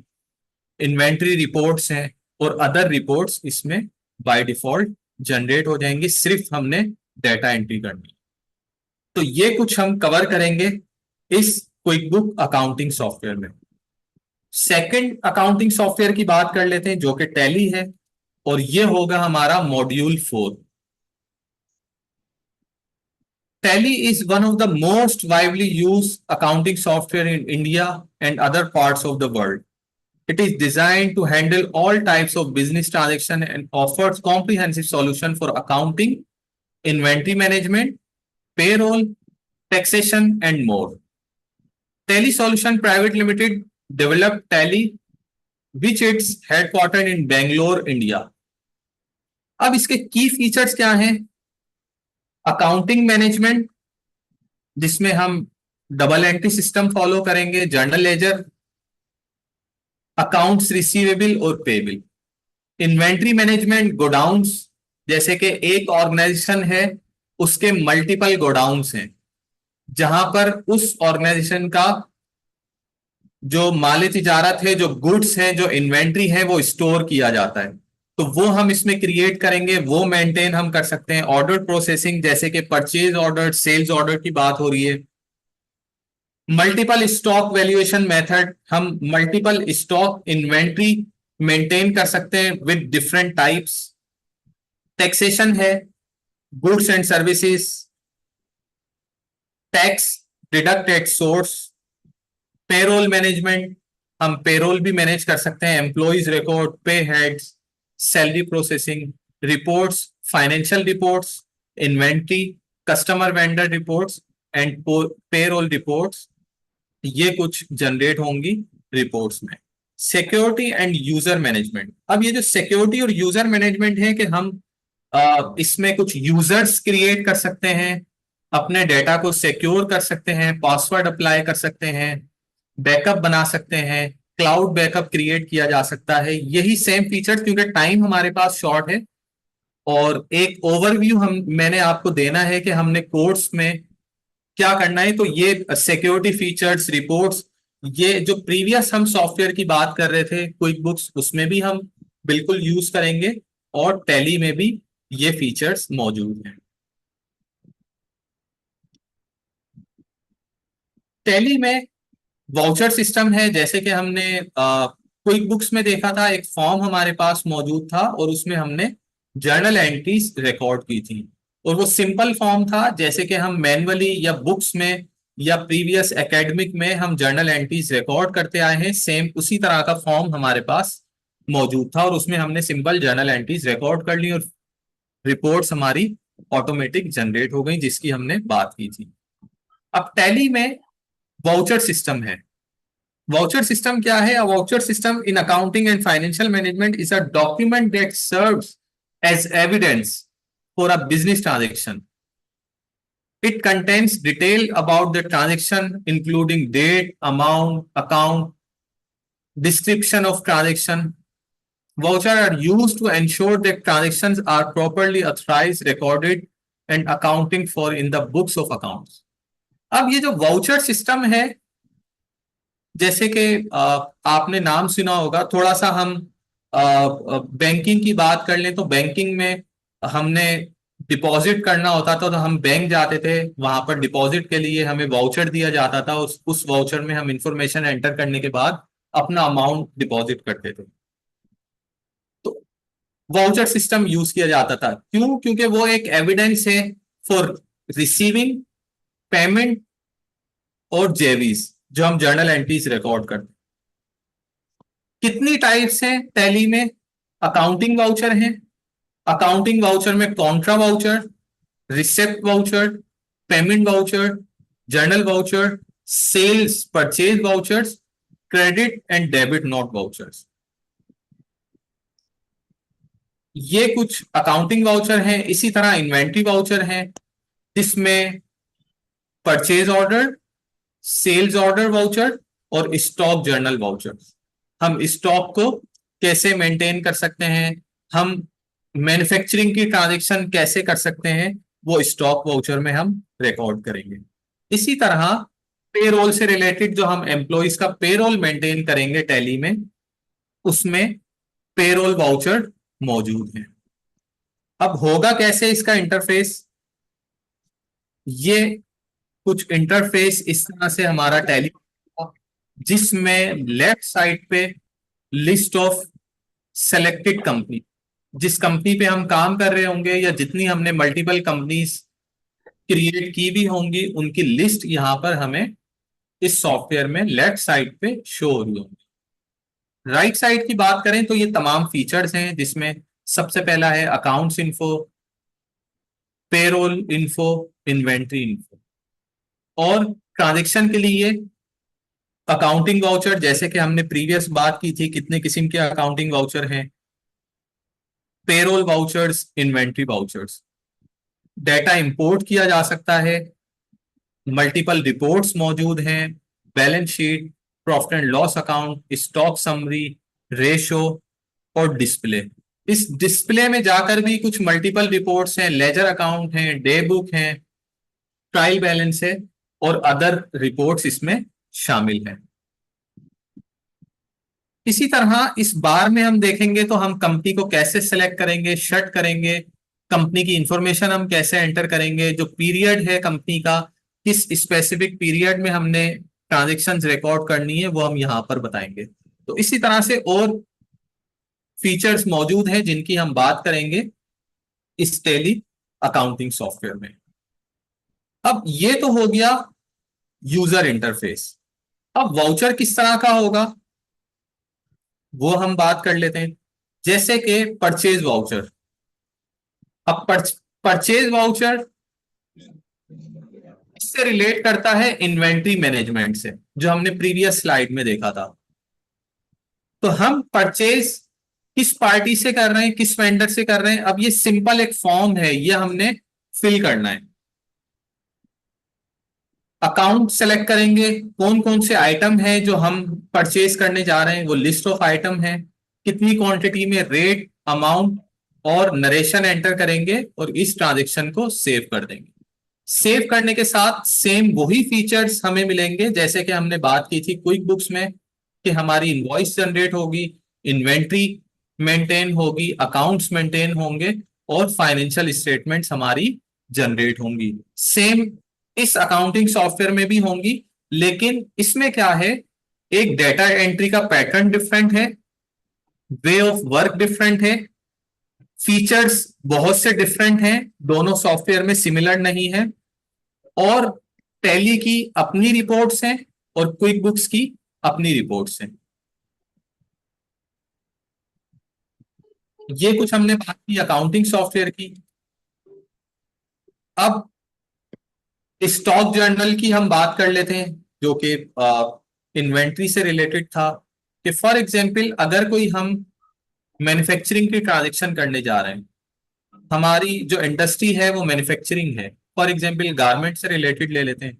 Speaker 1: इन्वेंट्री रिपोर्ट्स हैं, और अदर रिपोर्ट्स इसमें बाय डिफॉल्ट जनरेट हो जाएंगी, सिर्फ हमने डाटा एंट्री करनी। तो ये कुछ हम कवर करेंगे इस क्विक बुक अकाउंटिंग सॉफ्टवेयर में। सेकंड अकाउंटिंग सॉफ्टवेयर की बात कर लेते हैं जो कि टैली है, और ये होगा हमारा module 4। Tally is one of the most widely used accounting software in India and other parts of the world. It is designed to handle all types of business transaction and offers comprehensive solution for accounting, inventory management, payroll, taxation, and more. Tally Solution Private Limited developed Tally, which is headquartered in Bangalore, India. अब इसके की फीचर्स क्या हैं? अकाउंटिंग मैनेजमेंट, जिसमें हम डबल एंट्री सिस्टम फॉलो करेंगे, जर्नल लेजर, अकाउंट्स रिसीवेबल और पेबल, इन्वेंट्री मैनेजमेंट, गोडाउन्स, जैसे कि एक ऑर्गेनाइजेशन है उसके मल्टीपल गोडाउन्स हैं, जहां पर उस ऑर्गेनाइजेशन का जो माल तिजारत है, जो गुड्स हैं, जो इन्वेंट्री है, वो स्टोर किया जाता है, तो वो हम इसमें क्रिएट करेंगे, वो मेंटेन हम कर सकते हैं। ऑर्डर प्रोसेसिंग, जैसे कि परचेज ऑर्डर, सेल्स ऑर्डर की बात हो रही है, मल्टीपल स्टॉक वैल्यूएशन मेथड, हम मल्टीपल स्टॉक इन्वेंट्री मेंटेन कर सकते हैं विद डिफरेंट टाइप्स। टैक्सेशन है, goods and services, tax deduct at source, payroll management, हम पेरोल भी मैनेज कर सकते हैं, एम्प्लॉइज रिकॉर्ड, पे heads, salary processing, reports, financial reports, inventory, customer vendor reports and payroll reports, ये कुछ जनरेट होंगी रिपोर्ट्स में। सिक्योरिटी एंड यूजर मैनेजमेंट, अब ये जो सिक्योरिटी और यूजर मैनेजमेंट है कि हम इसमें कुछ यूजर्स क्रिएट कर सकते हैं, अपने डेटा को सिक्योर कर सकते हैं, पासवर्ड अप्लाई कर सकते हैं, बैकअप बना सकते हैं, क्लाउड बैकअप क्रिएट किया जा सकता है। यही सेम फीचर्स, क्योंकि टाइम हमारे पास शॉर्ट है और एक ओवरव्यू हम मैंने आपको देना है कि हमने कोर्स में क्या करना है। तो ये सिक्योरिटी फीचर्स, रिपोर्ट्स, ये जो प्रीवियस हम सॉफ्टवेयर की बात कर रहे थे क्विक बुक्स, उसमें भी हम बिल्कुल यूज करेंगे और टैली में भी ये फीचर्स मौजूद हैं। टैली में वाउचर सिस्टम है, जैसे कि हमने क्विक बुक्स में देखा था, एक फॉर्म हमारे पास मौजूद था और उसमें हमने जर्नल एंट्रीज रिकॉर्ड की थी और वो सिंपल फॉर्म था, जैसे कि हम मैनुअली या बुक्स में या प्रीवियस एकेडमिक में हम जर्नल एंट्रीज रिकॉर्ड करते आए हैं, सेम उसी तरह का फॉर्म हमारे पास मौजूद था और उसमें हमने सिंपल जर्नल एंट्रीज रिकॉर्ड कर ली और रिपोर्ट्स हमारी ऑटोमेटिक जनरेट हो गई, जिसकी हमने बात की थी। अब टैली में वाउचर सिस्टम है। वाउचर सिस्टम क्या है? Voucher system in accounting and financial management is a document that serves as evidence for a business transaction. It contains detail about the transaction, including date, amount, account, description of transaction. Vouchers are used to ensure that transactions are properly authorized, recorded, and accounting for in the books of accounts. अब ये जो वाउचर सिस्टम है, जैसे कि आपने नाम सुना होगा, थोड़ा सा हम बैंकिंग की बात कर लें तो बैंकिंग में हमने डिपॉजिट करना होता था तो हम बैंक जाते थे, वहां पर डिपॉजिट के लिए हमें वाउचर दिया जाता था, उस वाउचर में हम इंफॉर्मेशन एंटर करने के बाद अपना अमाउंट डिपॉजिट करते थे। तो वाउचर सिस्टम यूज किया जाता था, क्यों? क्योंकि वो एक एविडेंस है फॉर रिसीविंग पेमेंट और जेवीज, जो हम जर्नल एंट्रीज रिकॉर्ड करते। कितनी टाइप्स हैं टैली में? अकाउंटिंग वाउचर हैं, अकाउंटिंग वाउचर में contra voucher, receipt voucher, payment voucher, journal voucher, sales purchase vouchers, credit and debit note vouchers. ये कुछ अकाउंटिंग वाउचर हैं। इसी तरह इन्वेंट्री वाउचर हैं, जिसमें purchase order, sales order voucher और स्टॉक जर्नल वाउचर। हम स्टॉक को कैसे मेंटेन कर सकते हैं, हम मैन्युफैक्चरिंग की ट्रांजैक्शन कैसे कर सकते हैं, वो स्टॉक वाउचर में हम रिकॉर्ड करेंगे। इसी तरह पेरोल से रिलेटेड जो हम एम्प्लॉइज का पेरोल मेंटेन करेंगे टैली में, उसमें पेरोल वाउचर मौजूद है। अब होगा कैसे इसका इंटरफेस? ये कुछ इंटरफेस इस तरह से हमारा टैली, जिसमें लेफ्ट साइड पे लिस्ट ऑफ सेलेक्टेड कंपनी, जिस कंपनी पे हम काम कर रहे होंगे या जितनी हमने मल्टीपल कंपनीज क्रिएट की भी होंगी, उनकी लिस्ट यहां पर हमें इस सॉफ्टवेयर में लेफ्ट साइड पे शो हो रही होंगी। राइट साइड की बात करें तो ये तमाम फीचर्स हैं, जिसमें सबसे पहला है accounts info, payroll info, inventory info, और ट्रांजेक्शन के लिए अकाउंटिंग वाउचर, जैसे कि हमने प्रीवियस बात की थी कितने किस्म के अकाउंटिंग वाउचर हैं, payroll vouchers, inventory vouchers. Data import किया जा सकता है, मल्टीपल रिपोर्ट्स मौजूद हैं, balance sheet, profit and loss account, stock summary, ratio और डिस्प्ले। इस डिस्प्ले में जाकर भी कुछ मल्टीपल रिपोर्ट्स हैं, लेजर अकाउंट हैं, डे बुक हैं, ट्रायल बैलेंस है और अदर रिपोर्ट्स इसमें शामिल हैं। इसी तरह इस बार में हम देखेंगे तो हम कंपनी को कैसे सेलेक्ट करेंगे, शट करेंगे, कंपनी की इंफॉर्मेशन हम कैसे एंटर करेंगे, जो पीरियड है कंपनी का, किस स्पेसिफिक पीरियड में हमने ट्रांजेक्शन्स रिकॉर्ड करनी है वो हम यहाँ पर बताएंगे। तो इसी तरह से और फीचर्स मौजूद हैं जिनकी हम बात करेंगे इस टैली अकाउंटिंग सॉफ्टवेयर में। अब ये तो हो गया यूजर इंटरफेस। अब वाउचर किस तरह का होगा वो हम बात कर लेते हैं। जैसे कि परचेज वाउचर। अब परचेज वाउचर इससे रिलेट करता है इन्वेंट्री मैनेजमेंट से, जो हमने प्रीवियस स्लाइड में देखा था। तो हम परचेज किस पार्टी से कर रहे हैं, किस वेंडर से कर रहे हैं, अब ये सिंपल एक फॉर्म है, ये हमने फिल करना है। अकाउंट सेलेक्ट करेंगे, कौन कौन से आइटम है जो हम परचेज करने जा रहे हैं, वो लिस्ट ऑफ आइटम है, कितनी क्वांटिटी में, रेट, अमाउंट और नरेशन एंटर करेंगे और इस ट्रांजेक्शन को सेव कर देंगे। सेव करने के साथ सेम वही फीचर्स हमें मिलेंगे जैसे कि हमने बात की थी क्विक बुक्स में, कि हमारी इनवॉइस जनरेट होगी, इन्वेंट्री मेंटेन होगी, अकाउंट्स मेंटेन होंगे और फाइनेंशियल स्टेटमेंट्स हमारी जनरेट होंगी। सेम इस अकाउंटिंग सॉफ्टवेयर में भी होंगी, लेकिन इसमें क्या है, एक डेटा एंट्री का पैटर्न डिफरेंट है, वे ऑफ वर्क डिफरेंट है, फीचर्स बहुत से डिफरेंट हैं, दोनों सॉफ्टवेयर में सिमिलर नहीं है, और टैली की अपनी रिपोर्ट्स हैं और क्विक बुक्स की अपनी रिपोर्ट्स हैं। ये कुछ हमने बात की अकाउंटिंग सॉफ्टवेयर की। अब स्टॉक जर्नल की हम बात कर लेते हैं, जो कि इन्वेंट्री से रिलेटेड था। कि फॉर एग्जांपल अगर कोई हम मैन्युफैक्चरिंग की ट्रांजेक्शन करने जा रहे हैं, हमारी जो इंडस्ट्री है वो मैन्युफैक्चरिंग है, फॉर एग्जांपल गारमेंट से रिलेटेड ले लेते हैं,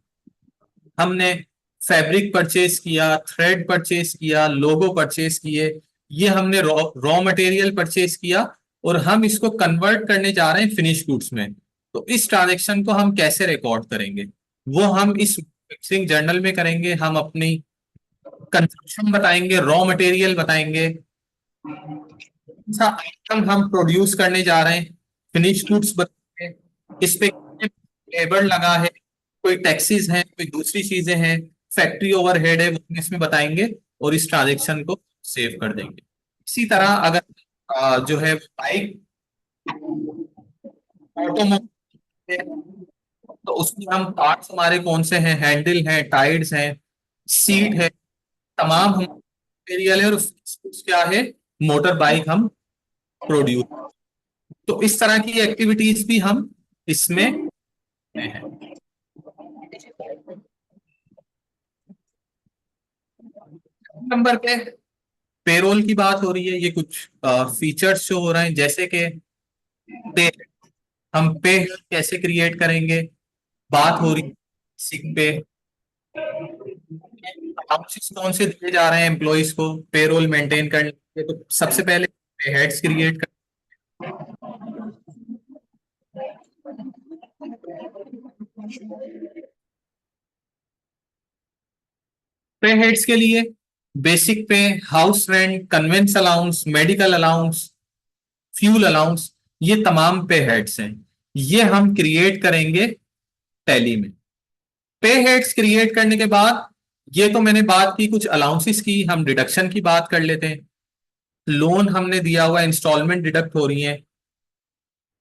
Speaker 1: हमने फैब्रिक परचेज किया, थ्रेड परचेज किया, लोगो परचेज किए, ये हमने रॉ मटेरियल परचेज किया और हम इसको कन्वर्ट करने जा रहे हैं फिनिश गुड्स में। तो इस ट्रांजेक्शन को हम कैसे रिकॉर्ड करेंगे, वो हम इस मैन्युफैक्चरिंग जर्नल में करेंगे। हम अपनी कंजप्शन बताएंगे, रॉ मटेरियल बताएंगे, सा आइटम हम प्रोड्यूस करने जा रहे हैं, फिनिश गुड्स बताएंगे, इस पे लेबर लगा है, कोई टैक्सेस हैं, कोई दूसरी चीजें हैं, फैक्ट्री ओवरहेड है, वो इसमें बताएंगे और इस ट्रांजेक्शन को सेव कर देंगे। इसी तरह अगर जो है बाइक ऑटोमोबाइल, तो उसमें हम पार्ट्स हमारे कौन से हैं, हैंडल हैं, टायर्स हैं, सीट है, तमाम मटेरियल है, और क्या है, मोटर बाइक हम प्रोड्यूस। तो इस तरह की एक्टिविटीज भी हम इसमें हैं। नंबर पे पेरोल की बात हो रही है। ये कुछ फीचर्स जो हो रहे हैं, जैसे कि पे, हम पे कैसे क्रिएट करेंगे, बात हो रही है सिक पे, अलाउंसेस कौन से दिए जा रहे हैं एम्प्लॉइज को पेरोल मेंटेन करने के लिए। तो सबसे पहले पे हेड्स क्रिएट कर, पे हेड्स के लिए बेसिक पे, house rent, convince allowance, medical allowance, fuel allowance, ये तमाम पे हेड्स हैं, ये हम क्रिएट करेंगे टैली में। पे हेड्स क्रिएट करने के बाद, ये तो मैंने बात की कुछ अलाउंसेस की, हम डिडक्शन की बात कर लेते हैं। लोन हमने दिया हुआ, इंस्टॉलमेंट डिडक्ट हो रही है,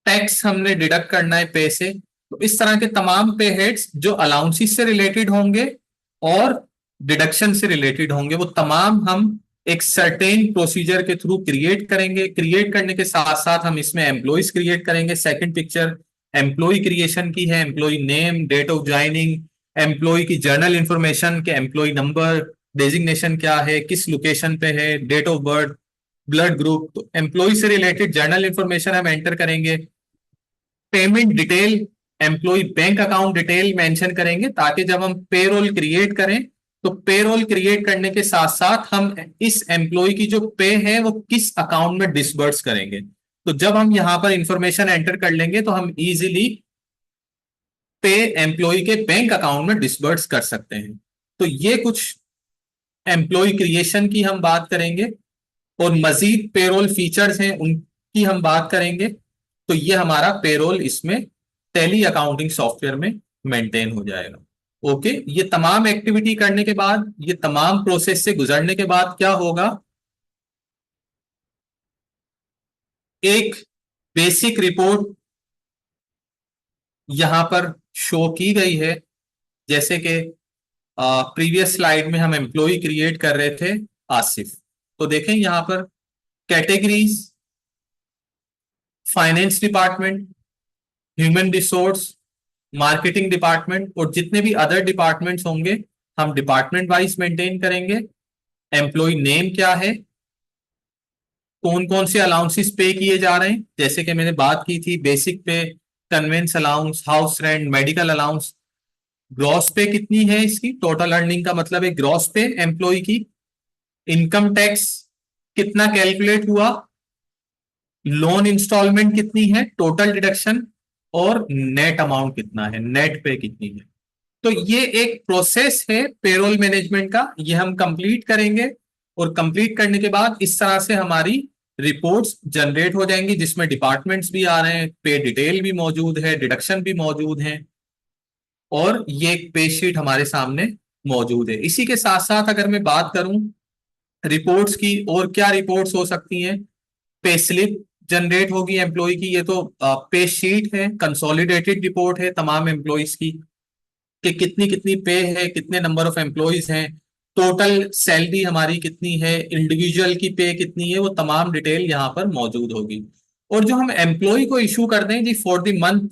Speaker 1: टैक्स हमने डिडक्ट करना है पे से। तो इस तरह के तमाम पे हेड्स जो अलाउंसेस से रिलेटेड होंगे और डिडक्शन से रिलेटेड होंगे, वो तमाम हम एक सर्टेन प्रोसीजर के थ्रू क्रिएट करेंगे। क्रिएट करने के साथ साथ हम इसमें एम्प्लॉइज क्रिएट करेंगे। सेकंड पिक्चर एम्प्लॉय क्रिएशन की है, employee name, date of joining, employee की जर्नल इंफॉर्मेशन के एम्प्लॉय नंबर, डेजिग्नेशन क्या है, किस लोकेशन पे है, date of birth, blood group. तो एम्प्लॉय से रिलेटेड जर्नल इंफॉर्मेशन हम एंटर करेंगे। Payment detail, employee bank account detail mention करेंगे, ताकि जब हम पेरोल क्रिएट करें तो पेरोल क्रिएट करने के साथ साथ हम इस एम्प्लॉय की जो पे है वो किस अकाउंट में डिसबर्स करेंगे। तो जब हम यहां पर इंफॉर्मेशन एंटर कर लेंगे तो हम इजीली पे एम्प्लॉय के बैंक अकाउंट में डिसबर्स कर सकते हैं। तो ये कुछ एम्प्लॉय क्रिएशन की हम बात करेंगे, और मजीद पेरोल फीचर्स हैं उनकी हम बात करेंगे। तो ये हमारा पेरोल इसमें टैली अकाउंटिंग सॉफ्टवेयर में मेंटेन हो जाएगा। ओके, ये तमाम एक्टिविटी करने के बाद, ये तमाम प्रोसेस से गुजरने के बाद क्या होगा, एक बेसिक रिपोर्ट यहां पर शो की गई है। जैसे कि प्रीवियस स्लाइड में हम एम्प्लॉय क्रिएट कर रहे थे आसिफ, तो देखें यहां पर categories, finance department, human resource, marketing department और जितने भी अदर डिपार्टमेंट्स होंगे हम डिपार्टमेंट वाइज मेंटेन करेंगे। एम्प्लॉय नेम क्या है, कौन कौन से अलाउंसेस पे किए जा रहे हैं, जैसे कि मैंने बात की थी बेसिक पे, convince allowance, house rent, medical allowance. Gross पे कितनी है इसकी, टोटल अर्निंग का मतलब है ग्रॉस पे एम्प्लॉय की। इनकम टैक्स कितना कैलकुलेट हुआ, लोन इंस्टॉलमेंट कितनी है, टोटल डिडक्शन, और नेट अमाउंट कितना है, नेट पे कितनी है। तो ये एक प्रोसेस है पेरोल मैनेजमेंट का, ये हम कंप्लीट करेंगे और कंप्लीट करने के बाद इस तरह से हमारी रिपोर्ट्स जनरेट हो जाएंगी, जिसमें डिपार्टमेंट्स भी आ रहे हैं, पे डिटेल भी मौजूद है, डिडक्शन भी मौजूद है, और ये एक पे शीट हमारे सामने मौजूद है। इसी के साथ साथ अगर मैं बात करूं रिपोर्ट्स की, और क्या रिपोर्ट्स हो सकती हैं, पे स्लिप जनरेट होगी एम्प्लॉय की, ये तो पे शीट है, कंसोलिडेटेड रिपोर्ट है तमाम एम्प्लॉयज की, कि कितनी कितनी पे है, कितने नंबर ऑफ एम्प्लॉयज हैं, टोटल सैलरी हमारी कितनी है, इंडिविजुअल की पे कितनी है, वो तमाम डिटेल यहाँ पर मौजूद होगी। और जो हम एम्प्लॉय को इशू कर दें जी फॉर द मंथ,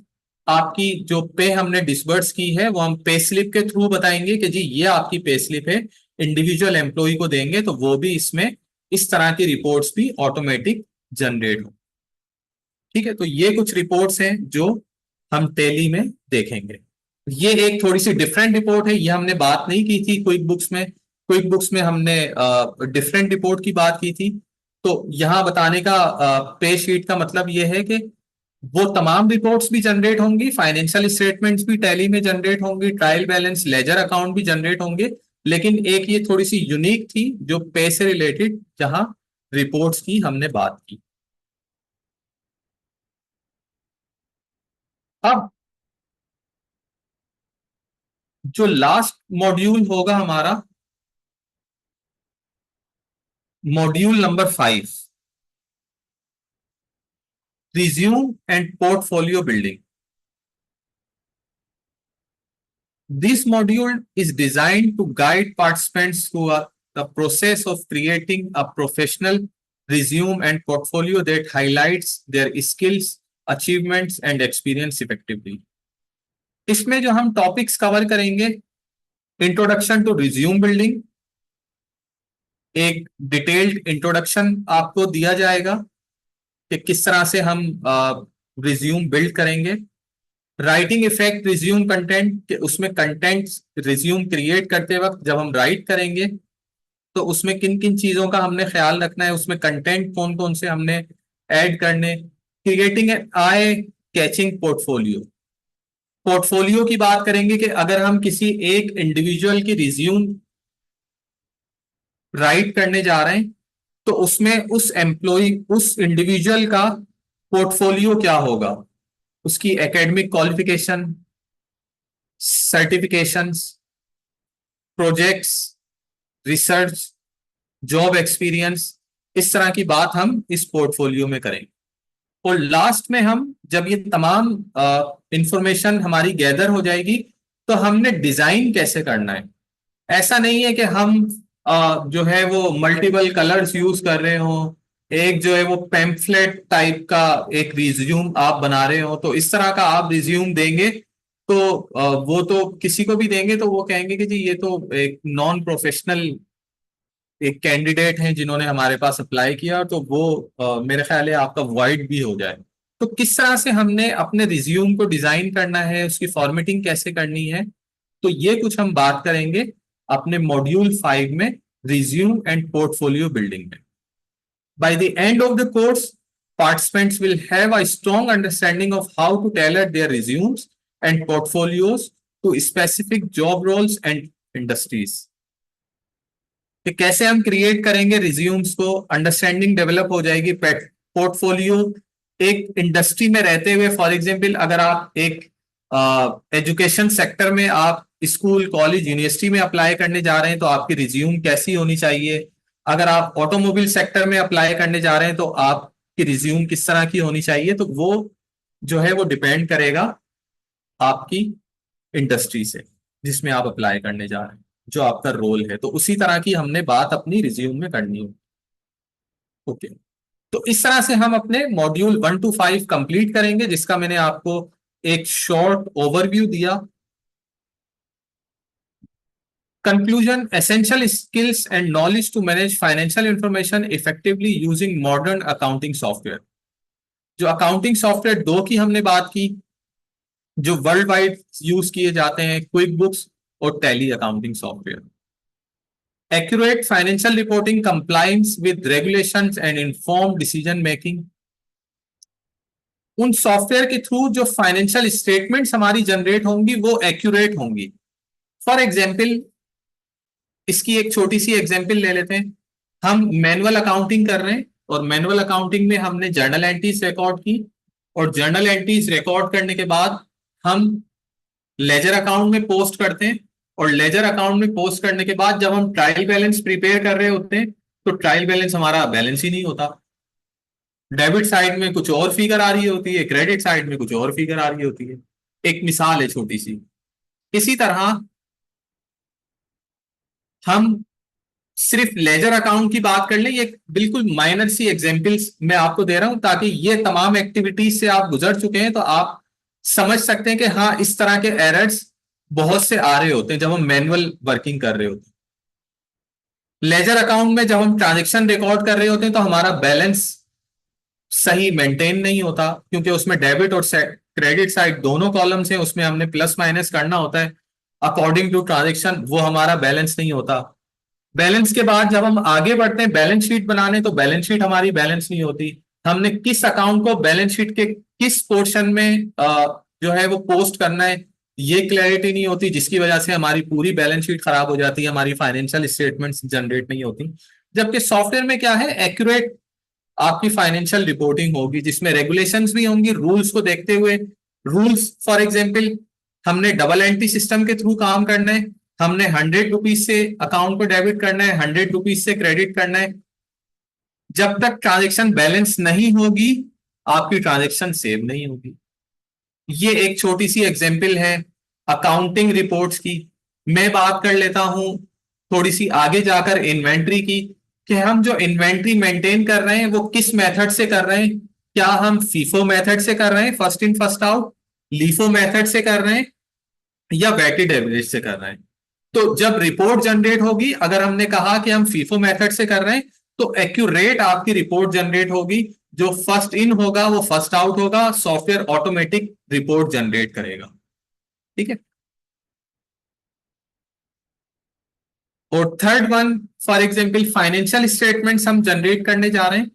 Speaker 1: आपकी जो पे हमने डिसबर्स की है वो हम पे स्लिप के थ्रू बताएंगे कि जी ये आपकी पे स्लिप है, इंडिविजुअल एम्प्लॉय को देंगे तो वो भी इसमें इस तरह की रिपोर्ट्स भी ऑटोमेटिक जनरेट हो। ठीक है, तो ये कुछ रिपोर्ट्स हैं जो हम टैली में देखेंगे। ये एक थोड़ी सी डिफरेंट रिपोर्ट है, ये हमने बात नहीं की थी क्विक बुक्स में। क्विक बुक्स में हमने डिफरेंट रिपोर्ट की बात की थी। तो यहां बताने का पे शीट का मतलब ये है कि वो तमाम रिपोर्ट्स भी जनरेट होंगी, फाइनेंशियल स्टेटमेंट्स भी टैली में जनरेट होंगी, ट्रायल बैलेंस, लेजर अकाउंट भी जनरेट होंगे। लेकिन एक ये थोड़ी सी यूनिक थी जो पे से रिलेटेड, जहां रिपोर्ट्स की हमने बात की। अब जो लास्ट मॉड्यूल होगा हमारा, module number 5, resume and portfolio building. This module is designed to guide participants through the process of creating a professional resume and portfolio that highlights their skills, achievements and experience effectively. इसमें जो हम टॉपिक्स कवर करेंगे, इंट्रोडक्शन टू रिज्यूम बिल्डिंग, एक डिटेल्ड इंट्रोडक्शन आपको दिया जाएगा कि किस तरह से हम रिज्यूम बिल्ड करेंगे। राइटिंग इफेक्ट रिज्यूम कंटेंट, उसमें कंटेंट रिज्यूम क्रिएट करते वक्त जब हम राइट करेंगे तो उसमें किन किन चीजों का हमने ख्याल रखना है, उसमें कंटेंट कौन कौन से हमने ऐड करने। Creating eye catching portfolio, portfolio की बात करेंगे कि अगर हम किसी एक इंडिविजुअल की रिज्यूम राइट करने जा रहे हैं तो उसमें उस एम्प्लॉय, उस इंडिविजुअल का पोर्टफोलियो क्या होगा, उसकी academic qualification, certifications, projects, research, job experience, इस तरह की बात हम इस पोर्टफोलियो में करेंगे। और लास्ट में हम जब ये तमाम इंफॉर्मेशन हमारी गैदर हो जाएगी तो हमने डिजाइन कैसे करना है। ऐसा नहीं है कि हम जो है वो मल्टीपल कलर्स यूज कर रहे हो, एक जो है वो पैम्फलेट टाइप का एक रिज्यूम आप बना रहे हो, तो इस तरह का आप रिज्यूम देंगे तो वो तो किसी को भी देंगे तो वो कहेंगे कि जी ये तो एक नॉन प्रोफेशनल एक कैंडिडेट हैं जिन्होंने हमारे पास अप्लाई किया, तो वो मेरे ख्याल है आपका वाइड भी हो जाए। तो किस तरह से हमने अपने रिज्यूम को डिजाइन करना है, उसकी फॉर्मेटिंग कैसे करनी है, तो ये कुछ हम बात करेंगे अपने मॉड्यूल 5 में, रिज्यूम एंड पोर्टफोलियो बिल्डिंग में। By the end of the course, participants will have a strong understanding of how to tailor their resumes and portfolios to specific job roles and industries. कि कैसे हम क्रिएट करेंगे रिज्यूम्स को, अंडरस्टैंडिंग डेवलप हो जाएगी। पोर्टफोलियो एक इंडस्ट्री में रहते हुए, फॉर एग्जांपल अगर आप एक एजुकेशन सेक्टर में आप स्कूल कॉलेज यूनिवर्सिटी में अप्लाई करने जा रहे हैं तो आपकी रिज्यूम कैसी होनी चाहिए। अगर आप ऑटोमोबाइल सेक्टर में अप्लाई करने जा रहे हैं तो आपकी रिज्यूम किस तरह की होनी चाहिए। तो वो जो है वो डिपेंड करेगा आपकी इंडस्ट्री से जिसमें आप अप्लाई करने जा रहे हैं, जो आपका रोल है। तो उसी तरह की हमने बात अपनी रिज्यूम में करनी है। ओके, तो इस तरह से हम अपने मॉड्यूल 1 to 5 कंप्लीट करेंगे, जिसका मैंने आपको एक शॉर्ट ओवरव्यू दिया। Conclusion, essential skills and knowledge to manage financial information effectively using modern accounting software. जो अकाउंटिंग सॉफ्टवेयर दो की हमने बात की जो वर्ल्ड वाइड यूज किए जाते हैं, क्विक बुक्स और tally accounting software. Accurate financial reporting, compliance with regulations and informed decision making. उन सॉफ्टवेयर के थ्रू जो फाइनेंशियल स्टेटमेंट्स हमारी जनरेट होंगी वो एक्यूरेट होंगी। फॉर एग्जाम्पल, इसकी एक छोटी सी एग्जाम्पल ले लेते हैं। हम मैनुअल अकाउंटिंग कर रहे हैं और मैनुअल अकाउंटिंग में हमने जर्नल एंट्रीज रिकॉर्ड की, और जर्नल एंट्रीज रिकॉर्ड करने के बाद हम लेजर अकाउंट में पोस्ट करते हैं, और लेजर अकाउंट में पोस्ट करने के बाद जब हम ट्रायल बैलेंस प्रिपेयर कर रहे होते हैं तो ट्रायल बैलेंस हमारा बैलेंस ही नहीं होता। डेबिट साइड में कुछ और फिगर आ रही होती है, क्रेडिट साइड में कुछ और फिगर आ रही होती है। एक मिसाल है छोटी सी। इसी तरह हम सिर्फ लेजर अकाउंट की बात कर लें, ये बिल्कुल माइनर सी एग्जांपल्स मैं आपको दे रहा हूं ताकि ये तमाम एक्टिविटीज से आप गुजर चुके हैं तो आप समझ सकते हैं कि हाँ, इस तरह के एरर्स बहुत से आ रहे होते हैं जब हम मैनुअल वर्किंग कर रहे होते हैं। लेजर अकाउंट में जब हम ट्रांजेक्शन रिकॉर्ड कर रहे होते हैं तो हमारा बैलेंस सही मेंटेन नहीं होता, क्योंकि उसमें डेबिट और क्रेडिट साइड दोनों कॉलम्स हैं, उसमें हमने प्लस माइनस करना होता है अकॉर्डिंग टू ट्रांजेक्शन, वो हमारा बैलेंस नहीं होता। बैलेंस के बाद जब हम आगे बढ़ते हैं बैलेंस शीट बनाने तो बैलेंस शीट हमारी बैलेंस नहीं होती। हमने किस अकाउंट को बैलेंस शीट के किस पोर्शन में जो है वो पोस्ट करना है ये क्लैरिटी नहीं होती, जिसकी वजह से हमारी पूरी बैलेंस शीट खराब हो जाती है, हमारी फाइनेंशियल स्टेटमेंट्स जनरेट नहीं होती। जबकि सॉफ्टवेयर में क्या है, एक्यूरेट आपकी फाइनेंशियल रिपोर्टिंग होगी जिसमें रेगुलेशंस भी होंगी, रूल्स को देखते हुए। रूल्स फॉर एग्जांपल, हमने डबल एंट्री सिस्टम के थ्रू काम करना है, हमने 100 रुपीज से अकाउंट को डेबिट करना है, 100 रुपीज से क्रेडिट करना है। जब तक ट्रांजेक्शन बैलेंस नहीं होगी आपकी ट्रांजेक्शन सेव नहीं होगी। ये एक छोटी सी एग्जांपल है अकाउंटिंग रिपोर्ट्स की। मैं बात कर लेता हूं थोड़ी सी आगे जाकर इन्वेंट्री की, कि हम जो इन्वेंट्री मेंटेन कर रहे हैं वो किस मेथड से कर रहे हैं। क्या हम फीफो मेथड से कर रहे हैं, first in first out, LIFO method से कर रहे हैं, या वेटेड एवरेज से कर रहे हैं। तो जब रिपोर्ट जनरेट होगी, अगर हमने कहा कि हम फीफो मेथड से कर रहे हैं तो एक्यूरेट आपकी रिपोर्ट जनरेट होगी। जो फर्स्ट इन होगा वो फर्स्ट आउट होगा, सॉफ्टवेयर ऑटोमेटिक रिपोर्ट जनरेट करेगा। ठीक है। और third one, for example financial statements हम जनरेट करने जा रहे हैं,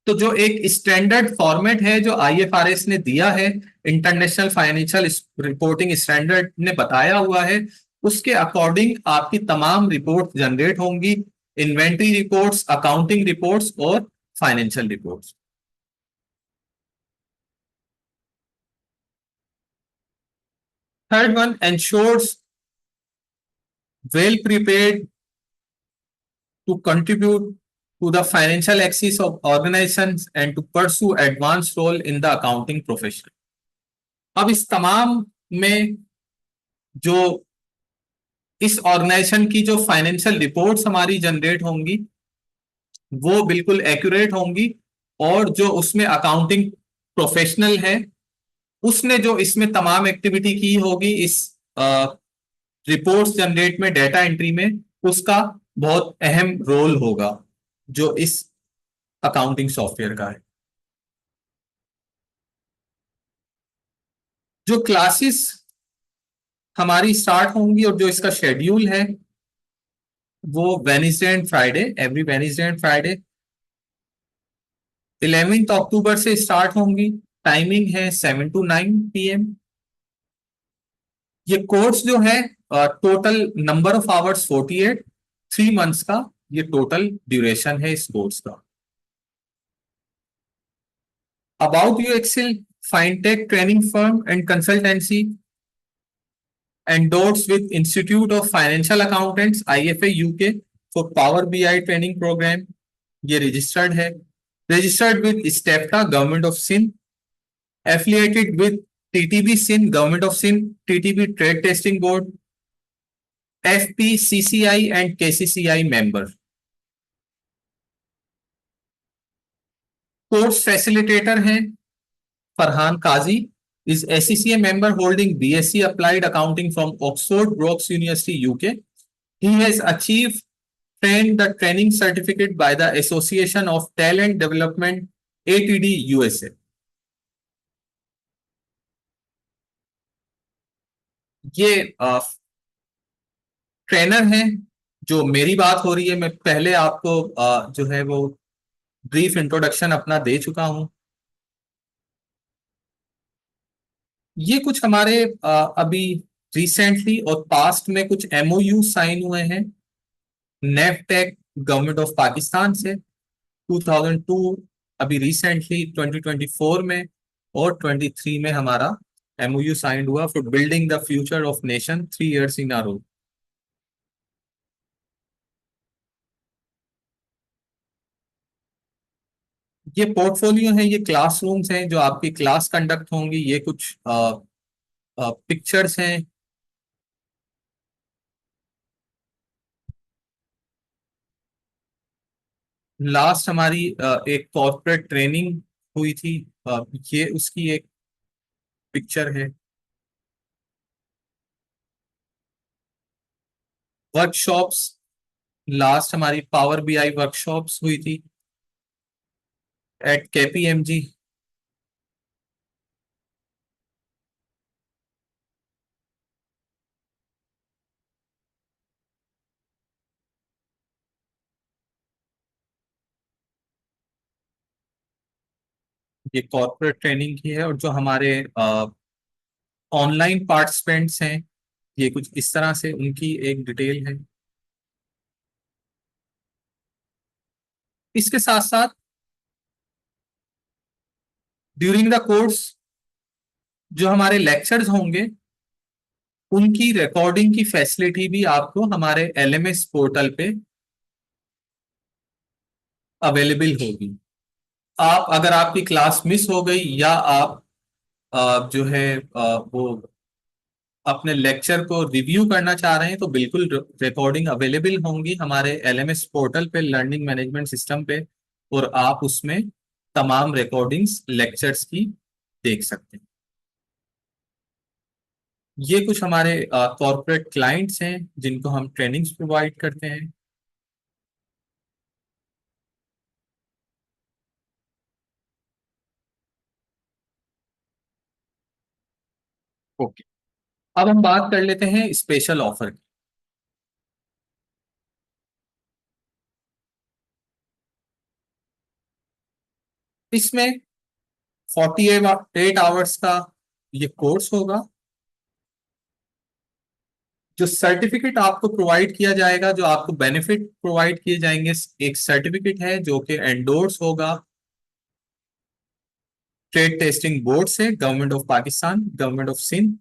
Speaker 1: तो जो एक स्टैंडर्ड फॉर्मेट है जो आईएफआरएस ने दिया है, इंटरनेशनल फाइनेंशियल रिपोर्टिंग स्टैंडर्ड ने बताया हुआ है, उसके अकॉर्डिंग आपकी तमाम रिपोर्ट जनरेट होंगी। इन्वेंट्री रिपोर्ट्स, अकाउंटिंग रिपोर्ट्स और financial reports. Third one, ensures well prepared to contribute to the financial axis of organizations and to pursue advanced role in the accounting profession। अब इस तमाम में जो इस ऑर्गेनाइजेशन की जो फाइनेंशियल रिपोर्ट्स हमारी जनरेट होंगी वो बिल्कुल एक्यूरेट होंगी, और जो उसमें अकाउंटिंग प्रोफेशनल है उसने जो इसमें तमाम एक्टिविटी की होगी इस रिपोर्ट्स जनरेट में, डेटा एंट्री में, उसका बहुत अहम रोल होगा जो इस अकाउंटिंग सॉफ्टवेयर का है। जो क्लासेस हमारी स्टार्ट होंगी और जो इसका शेड्यूल है वो Wednesday and Friday, every Wednesday and Friday 11 अक्टूबर से स्टार्ट होंगी। टाइमिंग है 7 to 9 PM। ये कोर्स जो है total number of hours 48, 3 months का ये टोटल ड्यूरेशन है इस कोर्स का। About you Excel fintech training firm and consultancy endorsed with Institute of Financial Accountants IFA UK for Power BI training program. ये registered है. Registered with STEPTA Government of Sindh. Affiliated with TTB Sindh Government of Sindh, TTB Trade Testing Board, FPCCI and KCCI member. Course facilitator हैं फरहान काजी, is ACCA member holding BSc Applied Accounting from Oxford Brookes University UK. He has achieved trained the training certificate by the Association of Talent Development ATD USA. ये ट्रेनर हैं. जो मेरी बात हो रही है, मैं पहले आपको जो है वो ब्रीफ इंट्रोडक्शन अपना दे चुका हूं. ये कुछ हमारे अभी रिसेंटली और पास्ट में कुछ MOU साइन हुए हैं नेफटेक गवर्नमेंट ऑफ पाकिस्तान से 2002, अभी रिसेंटली 2024 में और 23 में हमारा MOU साइन हुआ for building the future of nation 3 years in a row. ये पोर्टफोलियो है, ये क्लासरूम्स हैं जो आपकी क्लास कंडक्ट होंगी. ये कुछ पिक्चर्स हैं. लास्ट हमारी एक कॉर्पोरेट ट्रेनिंग हुई थी, ये उसकी एक पिक्चर है. वर्कशॉप्स, लास्ट हमारी पावर BI वर्कशॉप्स हुई थी एट KPMG. ये कॉर्पोरेट ट्रेनिंग की है. और जो हमारे ऑनलाइन पार्टिसिपेंट्स हैं, ये कुछ इस तरह से उनकी एक डिटेल है. इसके साथ साथ ड्यूरिंग द कोर्स जो हमारे लेक्चर्स होंगे उनकी रिकॉर्डिंग की फैसिलिटी भी आपको हमारे LMS पोर्टल पे अवेलेबल होगी. आप अगर आपकी क्लास मिस हो गई या आप जो है वो अपने लेक्चर को रिव्यू करना चाह रहे हैं तो बिल्कुल रिकॉर्डिंग अवेलेबल होंगी हमारे LMS पोर्टल पे, लर्निंग मैनेजमेंट सिस्टम पे, और आप उसमें तमाम रिकॉर्डिंग्स लेक्चर्स की देख सकते हैं. ये कुछ हमारे कॉर्पोरेट क्लाइंट्स हैं जिनको हम ट्रेनिंग्स प्रोवाइड करते हैं. ओके, अब हम बात कर लेते हैं स्पेशल ऑफर की. इसमें 48 आवर्स का ये कोर्स होगा. जो सर्टिफिकेट आपको प्रोवाइड किया जाएगा, जो आपको बेनिफिट प्रोवाइड किए जाएंगे, एक सर्टिफिकेट है जो कि एंडोर्स होगा ट्रेड टेस्टिंग बोर्ड से, government of Pakistan, government of Sindh.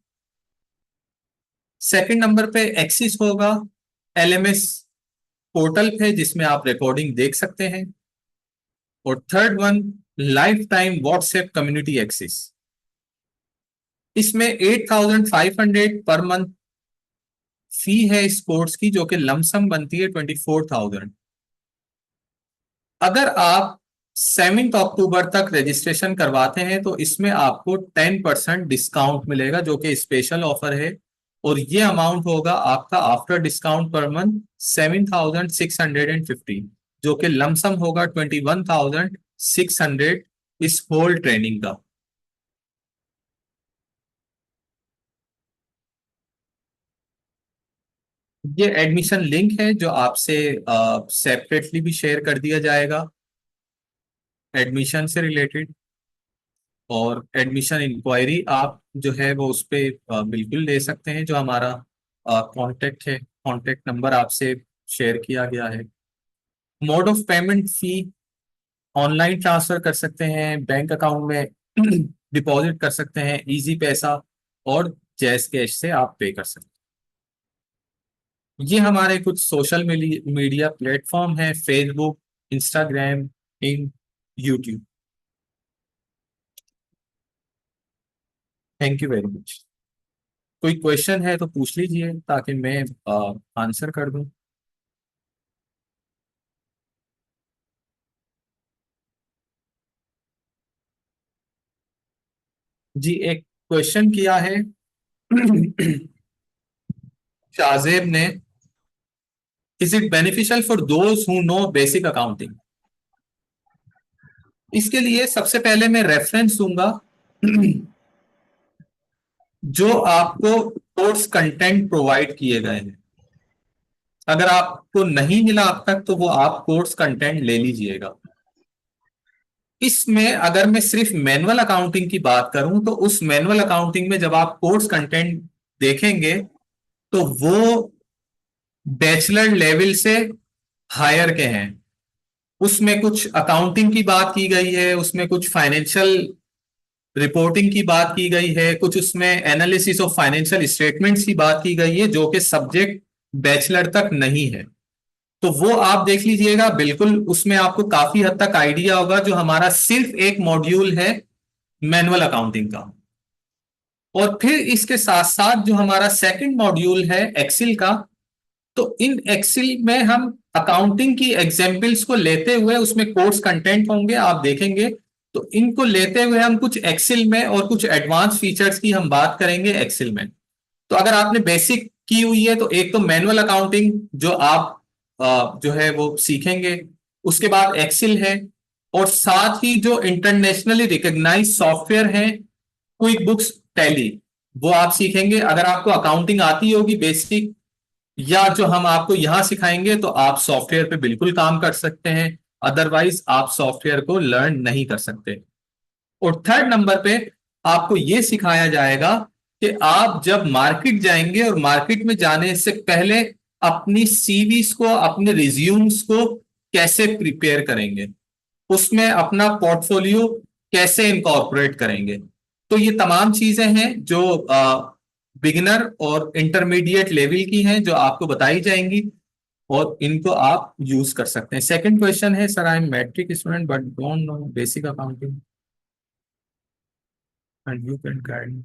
Speaker 1: Second number पे एक्सेस होगा LMS पोर्टल पे जिसमें आप रिकॉर्डिंग देख सकते हैं. और third one, lifetime WhatsApp community access. इसमें 8,500 पर मंथ फी है इस कोर्स की, जो कि लमसम बनती है 24,000. अगर आप 7 अक्टूबर तक रजिस्ट्रेशन करवाते हैं तो इसमें आपको 10% डिस्काउंट मिलेगा, जो कि स्पेशल ऑफर है. और ये अमाउंट होगा आपका आफ्टर डिस्काउंट पर मंथ 7,650, जो कि लमसम होगा 21,600 इस होल ट्रेनिंग का. ये एडमिशन लिंक है जो आपसे सेपरेटली भी शेयर कर दिया जाएगा एडमिशन से रिलेटेड. और एडमिशन इंक्वायरी आप जो है वो उस पर बिल्कुल ले सकते हैं. जो हमारा कांटेक्ट है, कांटेक्ट नंबर आपसे शेयर किया गया है. Mode of payment fee online transfer कर सकते हैं बैंक अकाउंट में डिपॉजिट कर सकते हैं, इजी पैसा और जैस कैश से आप पे कर सकते हैं। ये हमारे कुछ सोशल मीडिया प्लेटफॉर्म हैं, Facebook, Instagram, in YouTube. Thank you very much. कोई क्वेश्चन है तो पूछ लीजिए ताकि मैं आंसर कर दूं। जी, एक क्वेश्चन किया है शाहजेब ने, is it beneficial for those who know basic accounting. इसके लिए सबसे पहले मैं रेफरेंस दूंगा जो आपको कोर्स कंटेंट प्रोवाइड किए गए हैं। अगर आपको नहीं मिला अब तक तो वो आप कोर्स कंटेंट ले लीजिएगा। इसमें अगर मैं सिर्फ मैनुअल अकाउंटिंग की बात करूं तो उस मैनुअल अकाउंटिंग में जब आप कोर्स कंटेंट देखेंगे तो वो बैचलर लेवल से हायर के हैं। उसमें कुछ अकाउंटिंग की बात की गई है, उसमें कुछ फाइनेंशियल रिपोर्टिंग की बात की गई है, कुछ उसमें एनालिसिस ऑफ फाइनेंशियल स्टेटमेंट्स की बात की गई है, जो कि सब्जेक्ट बैचलर तक नहीं है। तो वो आप देख लीजिएगा, बिल्कुल उसमें आपको काफी हद तक आइडिया होगा। जो हमारा सिर्फ एक मॉड्यूल है मैनुअल अकाउंटिंग का, और फिर इसके साथ साथ जो हमारा सेकंड मॉड्यूल है एक्सेल का, तो इन एक्सेल में हम अकाउंटिंग की एग्जाम्पल्स को लेते हुए, उसमें कोर्स कंटेंट होंगे आप देखेंगे, तो इनको लेते हुए हम कुछ एक्सेल में और कुछ एडवांस फीचर्स की हम बात करेंगे एक्सेल में। तो अगर आपने बेसिक की हुई है तो एक तो मैनुअल अकाउंटिंग जो आप जो है वो सीखेंगे, उसके बाद एक्सेल है, और साथ ही जो इंटरनेशनली रिकॉग्नाइज सॉफ्टवेयर हैं, क्विक बुक्स, टैली, वो आप सीखेंगे। अगर आपको अकाउंटिंग आती होगी बेसिक, या जो हम आपको यहां सिखाएंगे, तो आप सॉफ्टवेयर पे बिल्कुल काम कर सकते हैं, अदरवाइज आप सॉफ्टवेयर को लर्न नहीं कर सकते। और थर्ड नंबर पे आपको यह सिखाया जाएगा कि आप जब मार्केट जाएंगे और मार्केट में जाने से पहले अपनी सीवीज को, अपने रिज्यूम्स को कैसे प्रिपेयर करेंगे, उसमें अपना पोर्टफोलियो कैसे इनकॉर्पोरेट करेंगे। तो ये तमाम चीजें हैं जो बिगिनर और इंटरमीडिएट लेवल की हैं, जो आपको बताई जाएंगी, और इनको आप यूज कर सकते हैं। सेकंड क्वेश्चन है, sir I am matric student but don't know basic accounting and you can guide.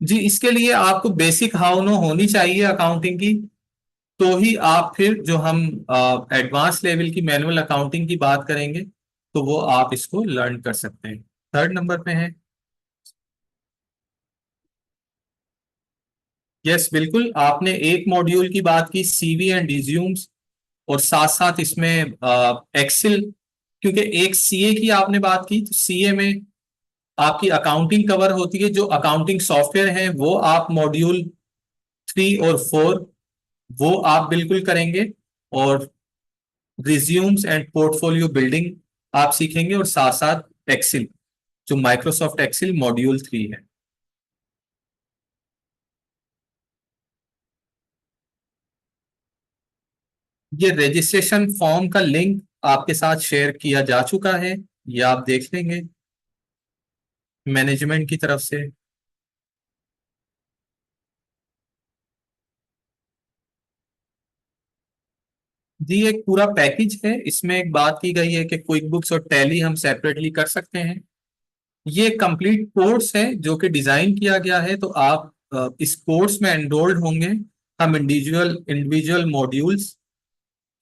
Speaker 1: जी, इसके लिए आपको बेसिक हाउ नो होनी चाहिए अकाउंटिंग की, तो ही आप फिर जो हम एडवांस लेवल की मैनुअल अकाउंटिंग की बात करेंगे तो वो आप इसको लर्न कर सकते हैं। थर्ड नंबर पे है, यस बिल्कुल, आपने एक मॉड्यूल की बात की सीवी एंड रिज्यूम्स, और साथ साथ इसमें एक्सेल, क्योंकि एक सीए की आपने बात की, तो सीए में आपकी अकाउंटिंग कवर होती है। जो अकाउंटिंग सॉफ्टवेयर है वो आप मॉड्यूल 3 और 4 वो आप बिल्कुल करेंगे, और रिज्यूम्स एंड पोर्टफोलियो बिल्डिंग आप सीखेंगे, और साथ साथ एक्सेल, जो माइक्रोसॉफ्ट एक्सेल मॉड्यूल 3 है। ये रजिस्ट्रेशन फॉर्म का लिंक आपके साथ शेयर किया जा चुका है, ये आप देख लेंगे मैनेजमेंट की तरफ से। जी, एक पूरा पैकेज है, इसमें एक बात की गई है कि क्विक बुक्स और टैली हम सेपरेटली कर सकते हैं। ये कंप्लीट कोर्स है जो कि डिजाइन किया गया है, तो आप इस कोर्स में एनरोल्ड होंगे। हम इंडिविजुअल इंडिविजुअल मॉड्यूल्स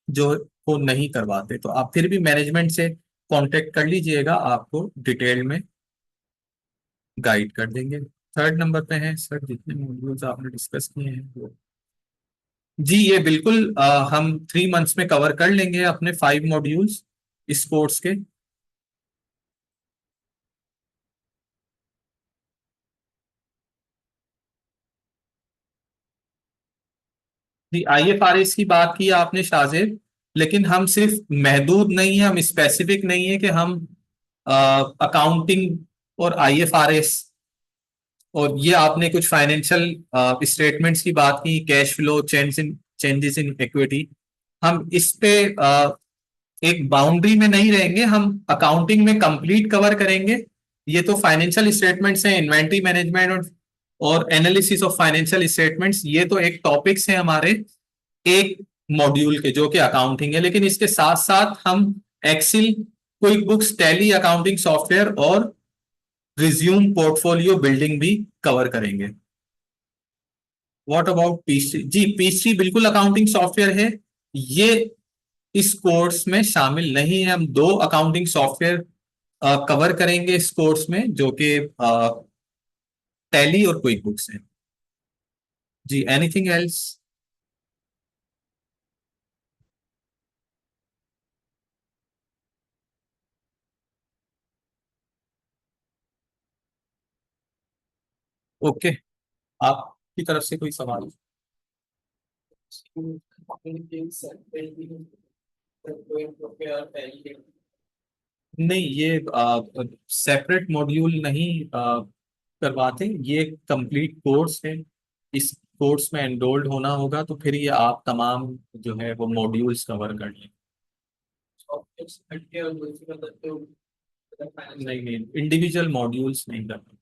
Speaker 1: जो को नहीं करवाते, तो आप फिर भी मैनेजमेंट से कांटेक्ट कर लीजिएगा, आपको डिटेल में गाइड कर देंगे। थर्ड नंबर पे है, सर जितने मॉड्यूल्स आपने डिस्कस किए हैं वो। जी, ये बिल्कुल हम 3 मंथ्स में कवर कर लेंगे अपने 5 मॉड्यूल्स इस कोर्स के। जी, आईएफआरएस की बात की आपने शाहजेब, लेकिन हम सिर्फ महदूद नहीं है, हम स्पेसिफिक नहीं है कि हम अकाउंटिंग और आईएफआरएस, और ये आपने कुछ फाइनेंशियल स्टेटमेंट्स की बात की, cash flow, changes in equity, हम इस पे एक बाउंड्री में नहीं रहेंगे, हम अकाउंटिंग में कंप्लीट कवर करेंगे। ये तो फाइनेंशियल स्टेटमेंट्स हैं, इन्वेंट्री मैनेजमेंट और एनालिसिस ऑफ फाइनेंशियल स्टेटमेंट्स, ये तो एक टॉपिक्स हैं हमारे एक मॉड्यूल के, जो कि अकाउंटिंग है। लेकिन इसके साथ साथ हम Excel, QuickBooks, Tally, accounting software और रिज्यूम पोर्टफोलियो बिल्डिंग भी कवर करेंगे। What about PC? जी, पीसी बिल्कुल अकाउंटिंग सॉफ्टवेयर है, ये इस कोर्स में शामिल नहीं है। हम दो अकाउंटिंग सॉफ्टवेयर कवर करेंगे इस कोर्स में, जो कि टैली और क्विक बुक्स है। जी, एनीथिंग एल्स? ओके, आपकी तरफ से कोई सवाल? नहीं, ये सेपरेट मॉड्यूल नहीं करवाते, ये कंप्लीट कोर्स है। इस कोर्स में एनरोल्ड होना होगा, तो फिर ये आप तमाम जो है वो मॉड्यूल्स कवर कर लें। नहीं नहीं, इंडिविजुअल मॉड्यूल्स नहीं करना।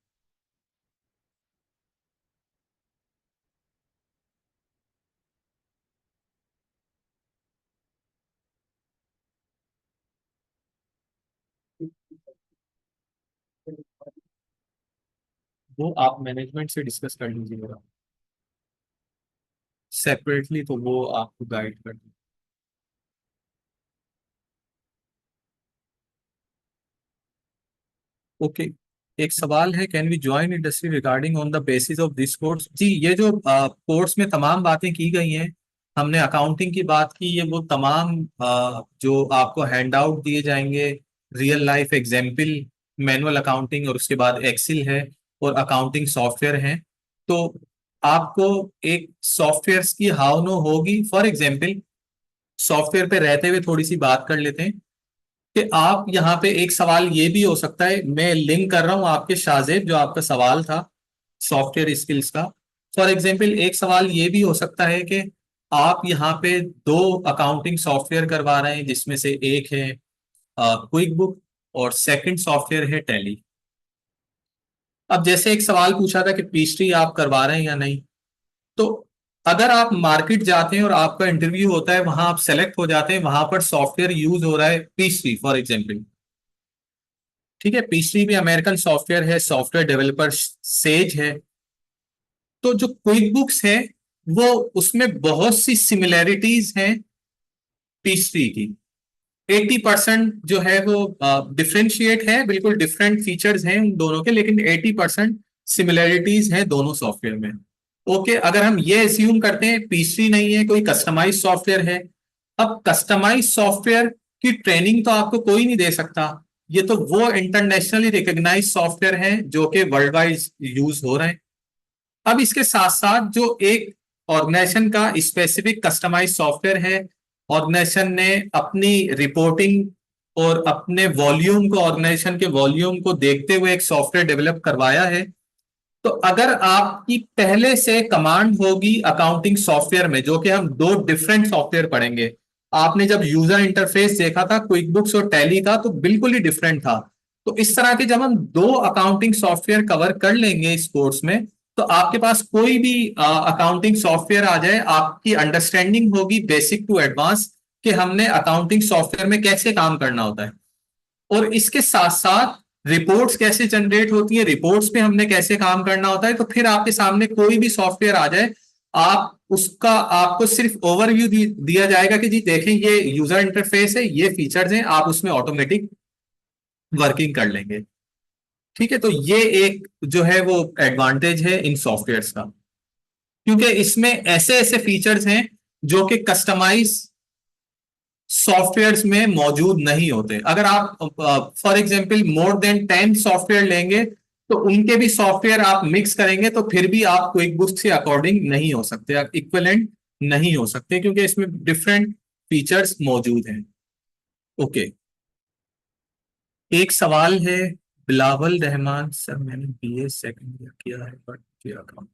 Speaker 1: वो आप मैनेजमेंट से डिस्कस कर लीजिएगा सेपरेटली, तो वो आपको गाइड कर दें। ओके, एक सवाल है, can we join industry regarding on the basis of this course? जी, ये जो कोर्स में तमाम बातें की गई हैं, हमने अकाउंटिंग की बात की, ये वो तमाम जो आपको हैंड आउट दिए जाएंगे, real life example, manual accounting, और उसके बाद एक्सेल है और अकाउंटिंग सॉफ्टवेयर है। तो आपको एक सॉफ्टवेयर की हाउ नो होगी। फॉर एग्जाम्पल, सॉफ्टवेयर पे रहते हुए थोड़ी सी बात कर लेते हैं कि आप यहाँ पे, एक सवाल ये भी हो सकता है, मैं लिंक कर रहा हूँ आपके शाहजेब, जो आपका सवाल था सॉफ्टवेयर स्किल्स का। फॉर एग्जाम्पल, एक सवाल ये भी हो सकता है कि आप यहाँ पे दो अकाउंटिंग सॉफ्टवेयर करवा रहे हैं, जिसमें से एक है क्विक बुक और सेकंड सॉफ्टवेयर है टैली। अब जैसे एक सवाल पूछा था कि पीएचडी आप करवा रहे हैं या नहीं, तो अगर आप मार्केट जाते हैं और आपका इंटरव्यू होता है, वहां आप सेलेक्ट हो जाते हैं, वहां पर सॉफ्टवेयर यूज हो रहा है पीएचडी फॉर एग्जाम्पल। ठीक है, पीसी भी अमेरिकन सॉफ्टवेयर है, सॉफ्टवेयर डेवलपर सेज है। तो जो क्विक बुक्स है, वो उसमें बहुत सी सिमिलैरिटीज हैं पीसी की। 80% जो है वो डिफरेंशिएट है, बिल्कुल डिफरेंट फीचर्स हैं उन दोनों के, लेकिन 80% सिमिलैरिटीज हैं दोनों सॉफ्टवेयर में। ओके, अगर हम ये एज्यूम करते हैं पीसी नहीं है, कोई कस्टमाइज सॉफ्टवेयर है। अब कस्टमाइज सॉफ्टवेयर की ट्रेनिंग तो आपको कोई नहीं दे सकता, ये तो वो इंटरनेशनली रिकॉग्नाइज सॉफ्टवेयर है जो कि वर्ल्ड वाइड यूज हो रहे हैं। अब इसके साथ साथ जो एक ऑर्गेनाइजेशन का स्पेसिफिक कस्टमाइज सॉफ्टवेयर है, ऑर्गेनाइजेशन ने अपनी रिपोर्टिंग और अपने वॉल्यूम को, ऑर्गेनाइजेशन के वॉल्यूम को देखते हुए एक सॉफ्टवेयर डेवलप करवाया है। तो अगर आपकी पहले से कमांड होगी अकाउंटिंग सॉफ्टवेयर में, जो कि हम दो डिफरेंट सॉफ्टवेयर पढ़ेंगे। आपने जब यूजर इंटरफेस देखा था क्विक बुक्स और टैली का, तो बिल्कुल ही डिफरेंट था। तो इस तरह के जब हम दो अकाउंटिंग सॉफ्टवेयर कवर कर लेंगे इस कोर्स में, तो आपके पास कोई भी अकाउंटिंग सॉफ्टवेयर आ जाए, आपकी अंडरस्टैंडिंग होगी बेसिक टू एडवांस कि हमने अकाउंटिंग सॉफ्टवेयर में कैसे काम करना होता है। और इसके साथ साथ रिपोर्ट्स कैसे जनरेट होती है, रिपोर्ट्स पे हमने कैसे काम करना होता है। तो फिर आपके सामने कोई भी सॉफ्टवेयर आ जाए, आप उसका, आपको सिर्फ ओवरव्यू दिया जाएगा कि जी देखें, ये यूजर इंटरफेस है, ये फीचर्स हैं, आप उसमें ऑटोमेटिक वर्किंग कर लेंगे। ठीक है, तो ये एक जो है वो एडवांटेज है इन सॉफ्टवेयर्स का, क्योंकि इसमें ऐसे ऐसे फीचर्स हैं जो कि कस्टमाइज सॉफ्टवेयर्स में मौजूद नहीं होते। अगर आप for example more than 10 software लेंगे, तो उनके भी सॉफ्टवेयर आप मिक्स करेंगे, तो फिर भी आप क्विक बुक्स के अकॉर्डिंग नहीं हो सकते, आप इक्विवेलेंट नहीं हो सकते, क्योंकि इसमें डिफरेंट फीचर्स मौजूद हैं। ओके, एक सवाल है, बिलावल रहमान सर, मैंने बीए सेकंड ईयर किया है बट किया काम।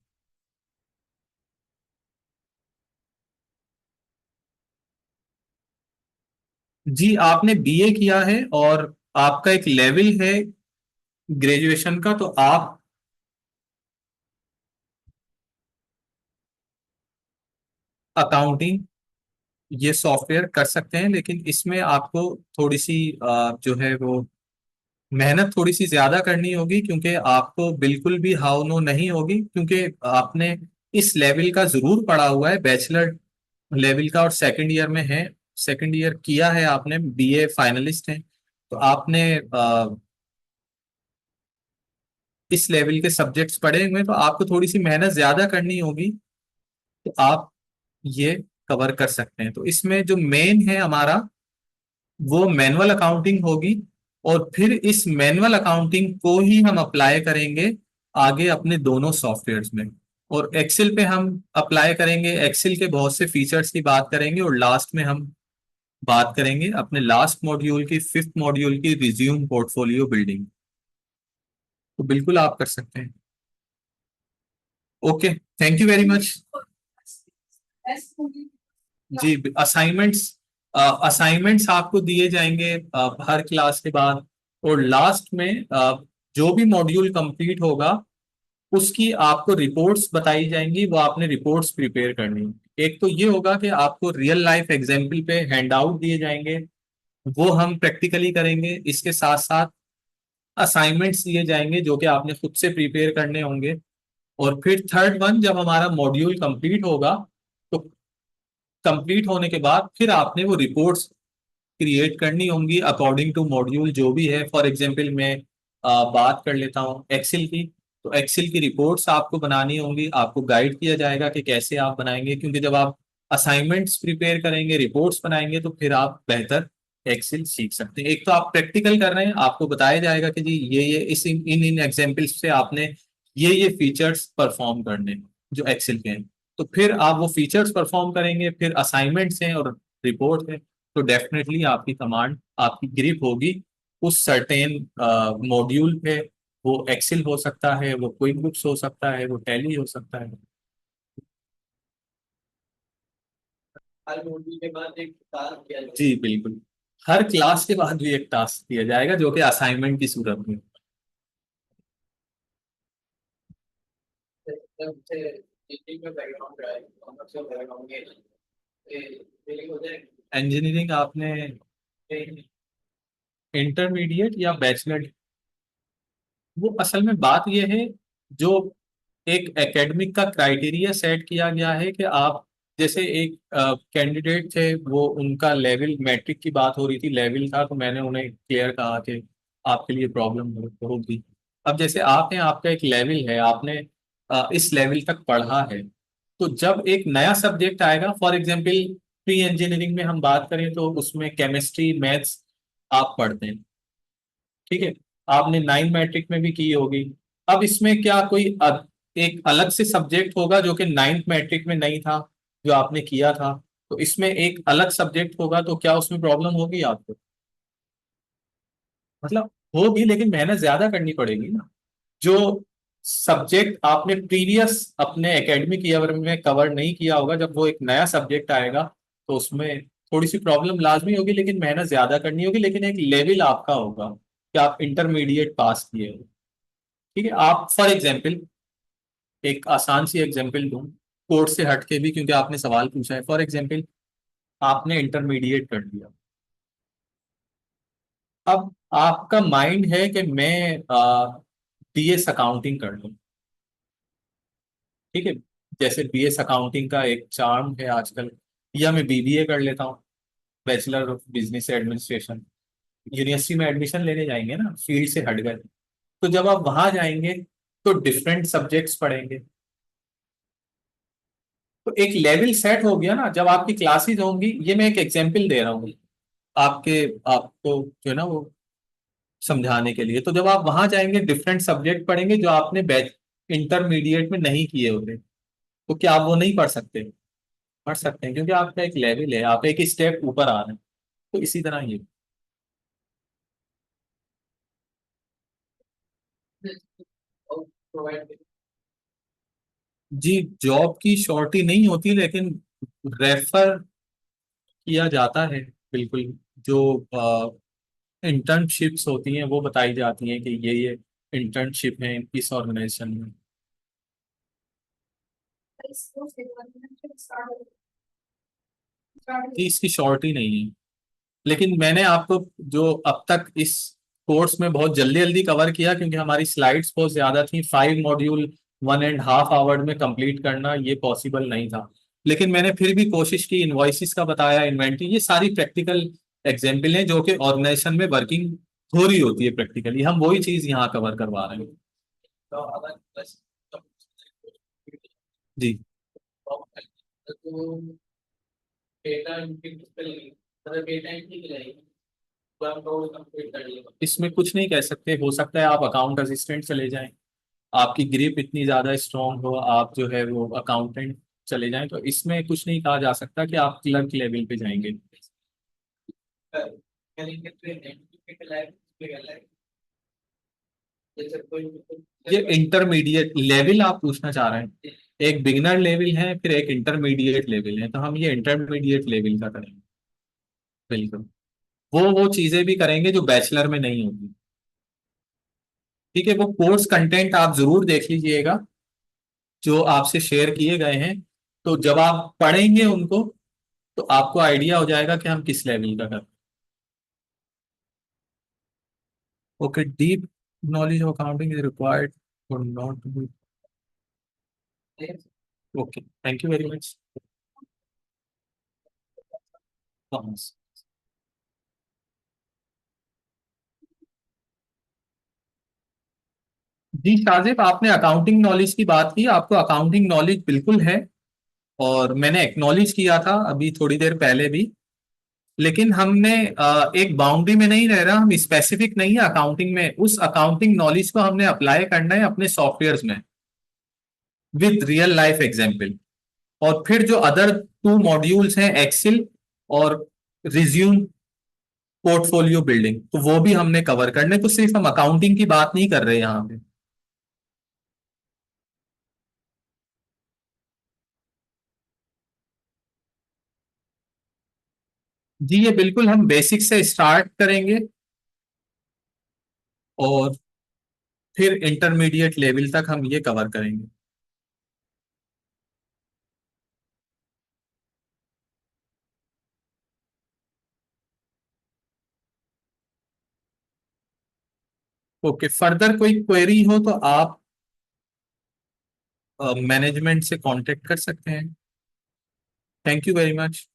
Speaker 1: जी आपने बीए किया है और आपका एक लेवल है ग्रेजुएशन का, तो आप अकाउंटिंग ये सॉफ्टवेयर कर सकते हैं, लेकिन इसमें आपको थोड़ी सी जो है वो मेहनत थोड़ी सी ज्यादा करनी होगी, क्योंकि आपको बिल्कुल भी हाउ नो नहीं होगी, क्योंकि आपने इस लेवल का जरूर पढ़ा हुआ है, बैचलर लेवल का, और सेकंड ईयर में है, सेकंड ईयर किया है आपने, बीए फाइनलिस्ट हैं, तो आपने इस लेवल के सब्जेक्ट्स पढ़े हुए हैं, तो आपको थोड़ी सी मेहनत ज्यादा करनी होगी, तो आप ये कवर कर सकते हैं। तो इसमें जो मेन है हमारा वो मैनुअल अकाउंटिंग होगी, और फिर इस मैनुअल अकाउंटिंग को ही हम अप्लाई करेंगे आगे अपने दोनों सॉफ्टवेयर्स में, और एक्सेल पे हम अप्लाई करेंगे, एक्सेल के बहुत से फीचर्स की बात करेंगे, और लास्ट में हम बात करेंगे अपने लास्ट मॉड्यूल की, फिफ्थ मॉड्यूल की, रिज्यूम पोर्टफोलियो बिल्डिंग। तो बिल्कुल आप कर सकते हैं। Okay, thank you very much. जी असाइनमेंट्स, असाइनमेंट्स आपको दिए जाएंगे हर क्लास के बाद, और लास्ट में जो भी मॉड्यूल कंप्लीट होगा उसकी आपको रिपोर्ट्स बताई जाएंगी, वो आपने रिपोर्ट्स प्रिपेयर करनी है। एक तो ये होगा कि आपको रियल लाइफ एग्जाम्पल पे हैंड आउट दिए जाएंगे, वो हम प्रैक्टिकली करेंगे, इसके साथ साथ असाइनमेंट्स दिए जाएंगे जो कि आपने खुद से प्रिपेयर करने होंगे। और फिर थर्ड वन, जब हमारा मॉड्यूल कंप्लीट होगा, तो कंप्लीट होने के बाद फिर आपने वो रिपोर्ट्स क्रिएट करनी होंगी अकॉर्डिंग टू मॉड्यूल जो भी है। फॉर एग्जांपल मैं बात कर लेता हूँ एक्सेल की, तो एक्सेल की रिपोर्ट्स आपको बनानी होंगी, आपको गाइड किया जाएगा कि कैसे आप बनाएंगे, क्योंकि जब आप असाइनमेंट्स प्रिपेयर करेंगे, रिपोर्ट्स बनाएंगे, तो फिर आप बेहतर एक्सेल सीख सकते हैं। एक तो आप प्रैक्टिकल कर रहे हैं, आपको बताया जाएगा कि जी ये इस इन इन एग्जाम्पल्स से आपने ये फीचर्स परफॉर्म करने हैं जो एक्सेल के हैं, तो फिर आप वो फीचर्स परफॉर्म करेंगे, फिर असाइनमेंट्स हैं और रिपोर्ट है, तो डेफिनेटली आपकी कमांड, आपकी ग्रिप होगी उस सर्टेन मॉड्यूल पे। वो एक्सेल हो सकता है, वो क्विक बुक्स हो सकता है, वो टैली हो सकता है। हर मॉड्यूल के बाद एक टास्क दिया जाएगा। जी बिल्कुल, हर क्लास के बाद भी एक टास्क दिया जाएगा जो कि असाइनमेंट की सूरत में। इंजीनियरिंग आपने इंटरमीडिएट या बैचलर, वो असल में बात यह है, जो एक एकेडमिक का क्राइटेरिया सेट किया गया है कि आप, जैसे एक कैंडिडेट थे, वो उनका लेवल, मैट्रिक की बात हो रही थी, लेवल था, तो मैंने उन्हें क्लियर कहा कि आपके लिए प्रॉब्लम होगी। अब जैसे आप हैं, आपका एक लेवल है, आपने इस लेवल तक पढ़ा है, तो जब एक नया सब्जेक्ट आएगा, फॉर एग्जांपल प्री इंजीनियरिंग में हम बात करें तो उसमें केमिस्ट्री मैथ्स आप पढ़ते हैं, ठीक है, आपने 9 मैट्रिक में भी की होगी। अब इसमें क्या कोई एक अलग से सब्जेक्ट होगा जो कि 9th मैट्रिक में नहीं था, जो आपने किया था, तो इसमें एक अलग सब्जेक्ट होगा, तो क्या उसमें प्रॉब्लम होगी आपको? मतलब होगी, लेकिन मेहनत ज्यादा करनी पड़ेगी ना। जो सब्जेक्ट आपने प्रीवियस अपने एकेडमिक ईयर में कवर नहीं किया होगा, जब वो एक नया सब्जेक्ट आएगा, तो उसमें थोड़ी सी प्रॉब्लम लाजमी होगी, लेकिन मेहनत ज्यादा करनी होगी, लेकिन एक लेवल आपका होगा कि आप इंटरमीडिएट पास किए हो। ठीक है, आप फॉर एग्जाम्पल एक आसान सी एग्जाम्पल दूं, कोर्स से हटके भी, क्योंकि आपने सवाल पूछा है। फॉर एग्जाम्पल आपने इंटरमीडिएट कर दिया, अब आपका माइंड है कि मैं बीएस अकाउंटिंग कर लूं, ठीक है, जैसे बीएस अकाउंटिंग का एक चार्म है आजकल, या मैं बीबीए कर लेता हूँ, bachelor of business administration. University में एडमिशन लेने जाएंगे ना, फील्ड से हट गए, तो जब आप वहां जाएंगे तो डिफरेंट सब्जेक्ट्स पढ़ेंगे, तो एक लेवल सेट हो गया ना, जब आपकी क्लासेस होंगी, ये मैं एक एग्जांपल दे रहा हूँ आपके, आपको जो है ना वो समझाने के लिए, तो जब आप वहां जाएंगे डिफरेंट सब्जेक्ट पढ़ेंगे जो आपने बैच इंटरमीडिएट में नहीं किए होते, तो क्या आप वो नहीं पढ़ सकते? पढ़ सकते हैं, क्योंकि आपका एक लेवल है, आप एक स्टेप ऊपर आ रहे हैं। तो इसी तरह ये, जी जॉब की शॉर्टी नहीं होती, लेकिन रेफर किया जाता है, बिल्कुल, जो इंटर्नशिप्स होती हैं वो बताई जाती हैं कि ये इंटर्नशिप है इस ऑर्गेनाइजेशन में। कि इसकी शॉर्ट ही नहीं है, लेकिन मैंने आपको जो अब तक इस कोर्स में बहुत जल्दी जल्दी कवर किया, क्योंकि हमारी स्लाइड्स बहुत ज्यादा थी, 5 मॉड्यूल 1.5 आवर में कंप्लीट करना ये पॉसिबल नहीं था। लेकिन मैंने फिर भी कोशिश की, इनवॉइसिस का बताया, इन्वेंटरी, ये सारी प्रैक्टिकल एग्जाम्पल हैं जो कि ऑर्गेनाइजेशन में वर्किंग हो रही होती है प्रैक्टिकली, हम वही चीज यहाँ कवर करवा रहे हैं। तो अगर जी, तो डेटा एंट्री किस पे लगेगी? मतलब डेटा एंट्री की लगेगी, तो आप रोल कंप्लीट कर लिया। इसमें कुछ नहीं कह सकते, हो सकता है आप अकाउंट असिस्टेंट चले जाएं, आपकी ग्रिप इतनी ज्यादा स्ट्रांग हो, आप जो है वो अकाउंटेंट चले जाएं, तो इसमें कुछ नहीं कहा जा सकता कि आप क्लर्क लेवल पे जाएंगे। ये इंटरमीडिएट लेवल आप पूछना चाह रहे हैं? एक बिगिनर लेवल है, फिर एक इंटरमीडिएट लेवल है, तो हम ये इंटरमीडिएट लेवल का करेंगे। बिल्कुल, वो चीजें भी करेंगे जो बैचलर में नहीं होगी। ठीक है, वो कोर्स कंटेंट आप जरूर देख लीजिएगा जो आपसे शेयर किए गए हैं, तो जब आप पढ़ेंगे उनको तो आपको आइडिया हो जाएगा कि हम किस लेवल का कर। Okay, deep knowledge of accounting is required for not to be. Okay, thank you very much. जी शाजिब, आपने अकाउंटिंग नॉलेज की बात की, आपको अकाउंटिंग नॉलेज बिल्कुल है, और मैंने एक्नॉलेज किया था अभी थोड़ी देर पहले भी। लेकिन हमने एक बाउंड्री में नहीं रह रहा, हम स्पेसिफिक नहीं है अकाउंटिंग में, उस अकाउंटिंग नॉलेज को हमने अप्लाई करना है अपने सॉफ्टवेयर्स में विद रियल लाइफ एग्जाम्पल। और फिर जो अदर 2 मॉड्यूल्स हैं, एक्सेल और रिज्यूम पोर्टफोलियो बिल्डिंग, तो वो भी हमने कवर करने, तो सिर्फ हम अकाउंटिंग की बात नहीं कर रहे यहाँ पे। जी, ये बिल्कुल हम बेसिक से स्टार्ट करेंगे और फिर इंटरमीडिएट लेवल तक हम ये कवर करेंगे। ओके, फर्दर कोई क्वेरी हो तो आप मैनेजमेंट से कांटेक्ट कर सकते हैं। Thank you very much.